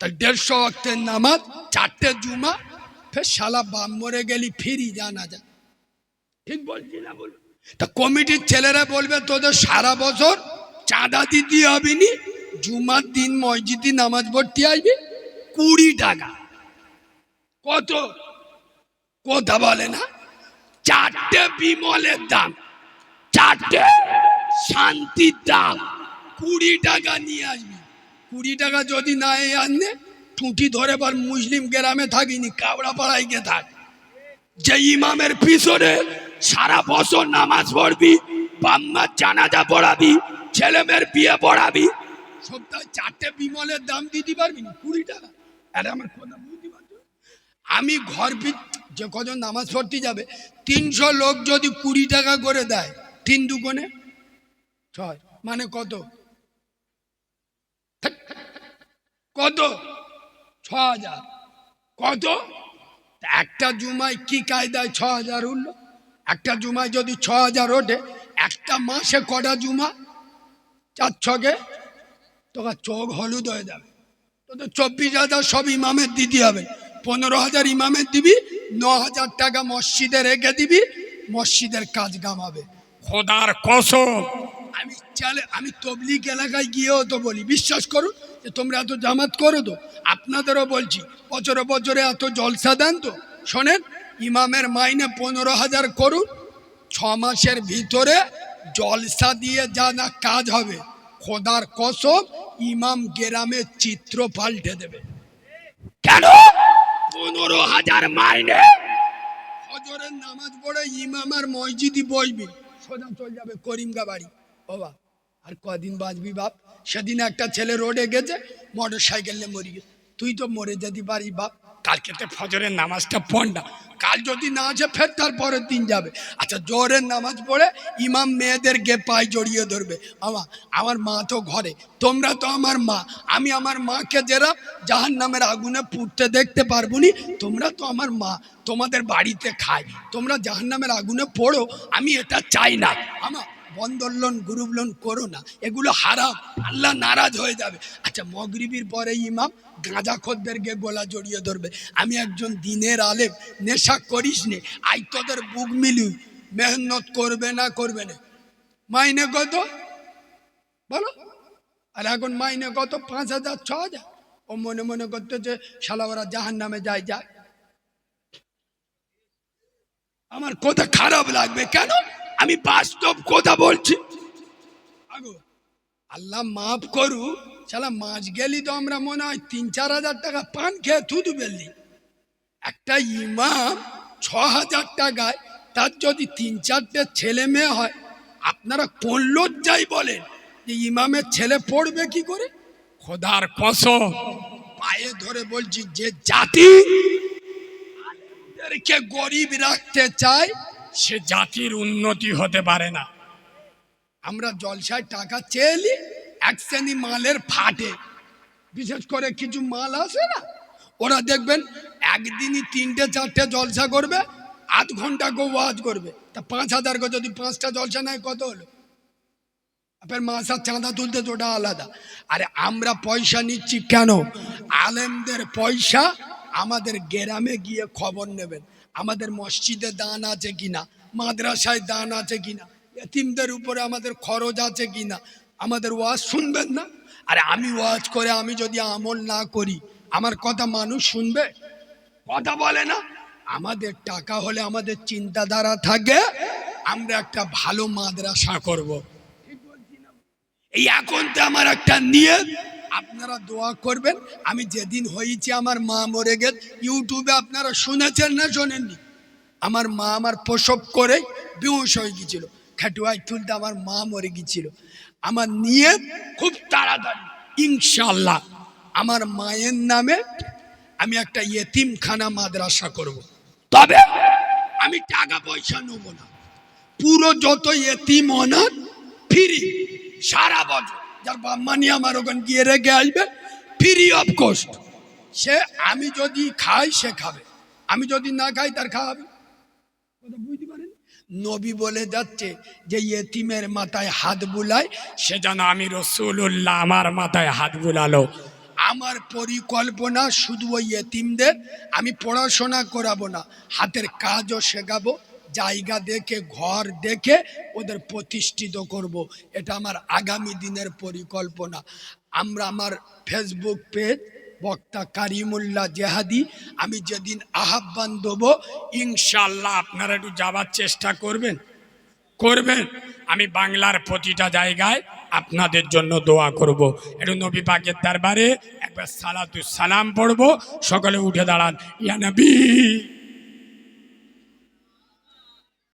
তাই 150 ওয়াক্তের নামাজ, 4টে জুমা, ফের শালা বাম মরে গেলি ফিরি জানা যা। ঠিক বলছি না বল? তা কমিটির ছেলেরা বলবে, তোদের সারা বছর চাঁদা দিতে হবে নি, জুমার দিন মসজিদে নামাজ পড়তে আসবি 20 টাকা। কত? কথা বলে না। 4টে বিমলের দাম, 4টে শান্তির দাম 20 টাকা নিয়ে আসবি। 20 টাকা যদি না আনে, টুটি ধরে বার মুসলিম গ্রামে থাকিনি, কাবড়া পাড়ায় গিয়ে থাক। যে ইমামের পিছনে সারা বছর নামাজ পড়বি, বাম্মার জানাজা পড়াবি, ছেলে মেয়ের বিয়ে পড়াবি, সপ্তাহে 4টে বিমলের দাম দিতে পারবি না 20 টাকা? আরে আমার কথা বুঝতে পারছো? আমি যে কজন নামাজ পড়তে যাবে 300 লোক যদি 20 টাকা করে দেয়, 3 দুগুণে 6, মানে কত? কত? 6000। কত? একটা জুমায় কি কায়দায় 6000 উঠলো? একটা জুমায় যদি 6000 ওঠে, একটা মাসে কটা জুমা? 4 ছকে তোমার চোখ হলুদ হয়ে যাবে। তো 24,000 সব ইমামের দিতে হবে। 15,000 ইমামের দিবি, 9,000 টাকা মসজিদে রেখে দিবি, মসজিদের কাজ কামাবে। খোদার কসম আমি তবলিগ এলাকায় গিয়েও তো বলি, বিশ্বাস করুন যে তোমরা এত জামাত করো তো, আপনাদেরও বলছি বছরে বছরে এত জলসা দেন তো। শোনেন, ইমামের মাইনে 15,000 করুন, 6 মাসের ভিতরে জলসা দিয়ে যা না কাজ হবে, খোদার কসম ইমাম গ্রামের চিত্র পাল্টে দেবে। কেন 15,000 মাইনে? ফজরের নামাজ পড়ে ইমাম আর মসজিদই বসবি, সোজা চলে যাবে করিমগা বাড়ি। বাবা আর কদিন বাঁচবি বাপ? সেদিন একটা ছেলে রোডে গেছে, মোটর সাইকেল নিয়ে মরে গেছে। তুই তো মরে যেতে পারি বাপ। কালকে তো ফজরের নামাজটা পড় না। কাল যদি না আসে ফের তার পরের দিন যাবে। আচ্ছা, জোহরের নামাজ পড়ে ইমাম মেয়েদেরকে পায়ে জড়িয়ে ধরবে। আমার মা তো ঘরে, তোমরা তো আমার মা, আমি আমার মাকে যারা জাহান্নামের আগুনে পুড়তে দেখতে পারবো নি, তোমরা তো আমার মা, তোমাদের বাড়িতে খায়, তোমরা জাহান্নামের আগুনে পড়ো, আমি এটা চাই না। আমার বন্ধন লোন গ্রুপ লোন করো না, এগুলো হারাম, আল্লাহ নারাজ হয়ে যাবে। আচ্ছা, মগরিবির পরে ইমাম গাঁজাখোরদেরকে গলা জড়িয়ে ধরবে। আমি একজন দিনের আলেম, নেশা করিস নে, আই তোদের বুক মিলুই, মেহনত করবে না করবে না। মাইনে কত বলো? আর এখন মাইনে কত? 5,000 6,000। ও মনে মনে করতে যে শালা ওরা জাহান্নামে যায়। আমার কথা খারাপ লাগবে কেন? আমি বাস্তব কথা বলছি। আল্লাহ মাফ করু, শালা মাস গেলি তো আমরা মনে হয় 3-4 হাজার টাকা পান খেয়ে থুতু বেললি। একটা ইমাম 6,000 টাকায়, তার যদি 3-4টে ছেলে মেয়ে হয়, আপনারা কোন লজ্জায় বলেন যে ইমামের ছেলে পড়বে কি করে? খোদার কসম পায়ে ধরে বলছি, যে জাতি কে গরিব রাখতে চায় সে জাতির উন্নতি হতে পারে না। আমরা জলসায় টাকা চেয়েলি, এক শ্রেণী মালের ফাটে, বিশেষ করে কিছু মাল আছে না, ওরা দেখবেন একদিনই 3-4টে জলসা করবে, 8 ঘন্টা গো ওয়াজ করবে। তা 5,000 গো যদি 5টা জলসা নেয় কত হলো? আপনার মাসার চাঁদা তুলতে তো ওটা আলাদা। আরে আমরা পয়সা নিচ্ছি কেন? আলেমদের পয়সা আমাদের গ্রামে গিয়ে খবর নেবেন, আমাদের মসজিদে দান আছে কিনা, মাদ্রাসায় দান আছে কিনা, এতিমদের উপরে আমাদের খরচ আছে কিনা, আমাদের ওয়াজ শুনবেন না? আরে আমি ওয়াজ করে আমি যদি আমল না করি, আমার কথা মানুষ শুনবে? কথা বলে না। আমাদের টাকা হলে আমাদের চিন্তাধারা থাকে আমরা একটা ভালো মাদ্রাসা করব। এই এখন তো আমার একটা নিয়ত, আপনারা দোয়া করবেন। আমি যেদিন হয়েছি আমার মা মরে গেছে, ইউটিউবে আপনারা শুনেছেন না শোনেননি? আমার মা আমার প্রসব করে বেহুশ হয়ে গেছিল, খাটুয়ায় তুলতে আমার মা মরে গেছিল। আমার নিয়ত খুব তাড়াতাড়ি ইনশাআল্লাহ আমার মায়ের নামে আমি একটা ইয়েতিমখানা মাদ্রাসা করব। তবে আমি টাকা পয়সা নেব না, পুরো যত ইয়েতিম অনাথ ফ্রি, সারা বছর যার বাম্মা নিয়ে আমার ওখানে গিয়ে রেখে আসবে, ফ্রি অফ কস্ট। সে আমি যদি খাই সে খাবে, আমি যদি না খাই তার খাওয়াবে। কথা বুঝতে পারেন? নবী বলে যাচ্ছে যে ইয়েতিমের মাথায় হাত বুলায়, সে যেন আমি রসুল্লাহ আমার মাথায় হাত বুলালো। আমার পরিকল্পনা শুধু ওই ইয়েতিমদের আমি পড়াশোনা করাবো না, হাতের কাজও শেখাবো, জায়গা দেখে ঘর দেখে ওদের প্রতিষ্ঠিত করব। এটা আমার আগামী দিনের পরিকল্পনা। আমার ফেসবুক পেজ বক্তা কারিমুল্লাহ জেহাদি, আমি যেদিন আহ্বান দেবো ইনশাআল্লাহ আপনারা একটু যাবার চেষ্টা করবেন। আমি বাংলার প্রতিটা জায়গায় আপনাদের জন্য দোয়া করব। একটু নবী পাকের দরবারে একবার সালাতু সালাম পড়ব। সকলে উঠে দাঁড়ান। ইয়া নবী।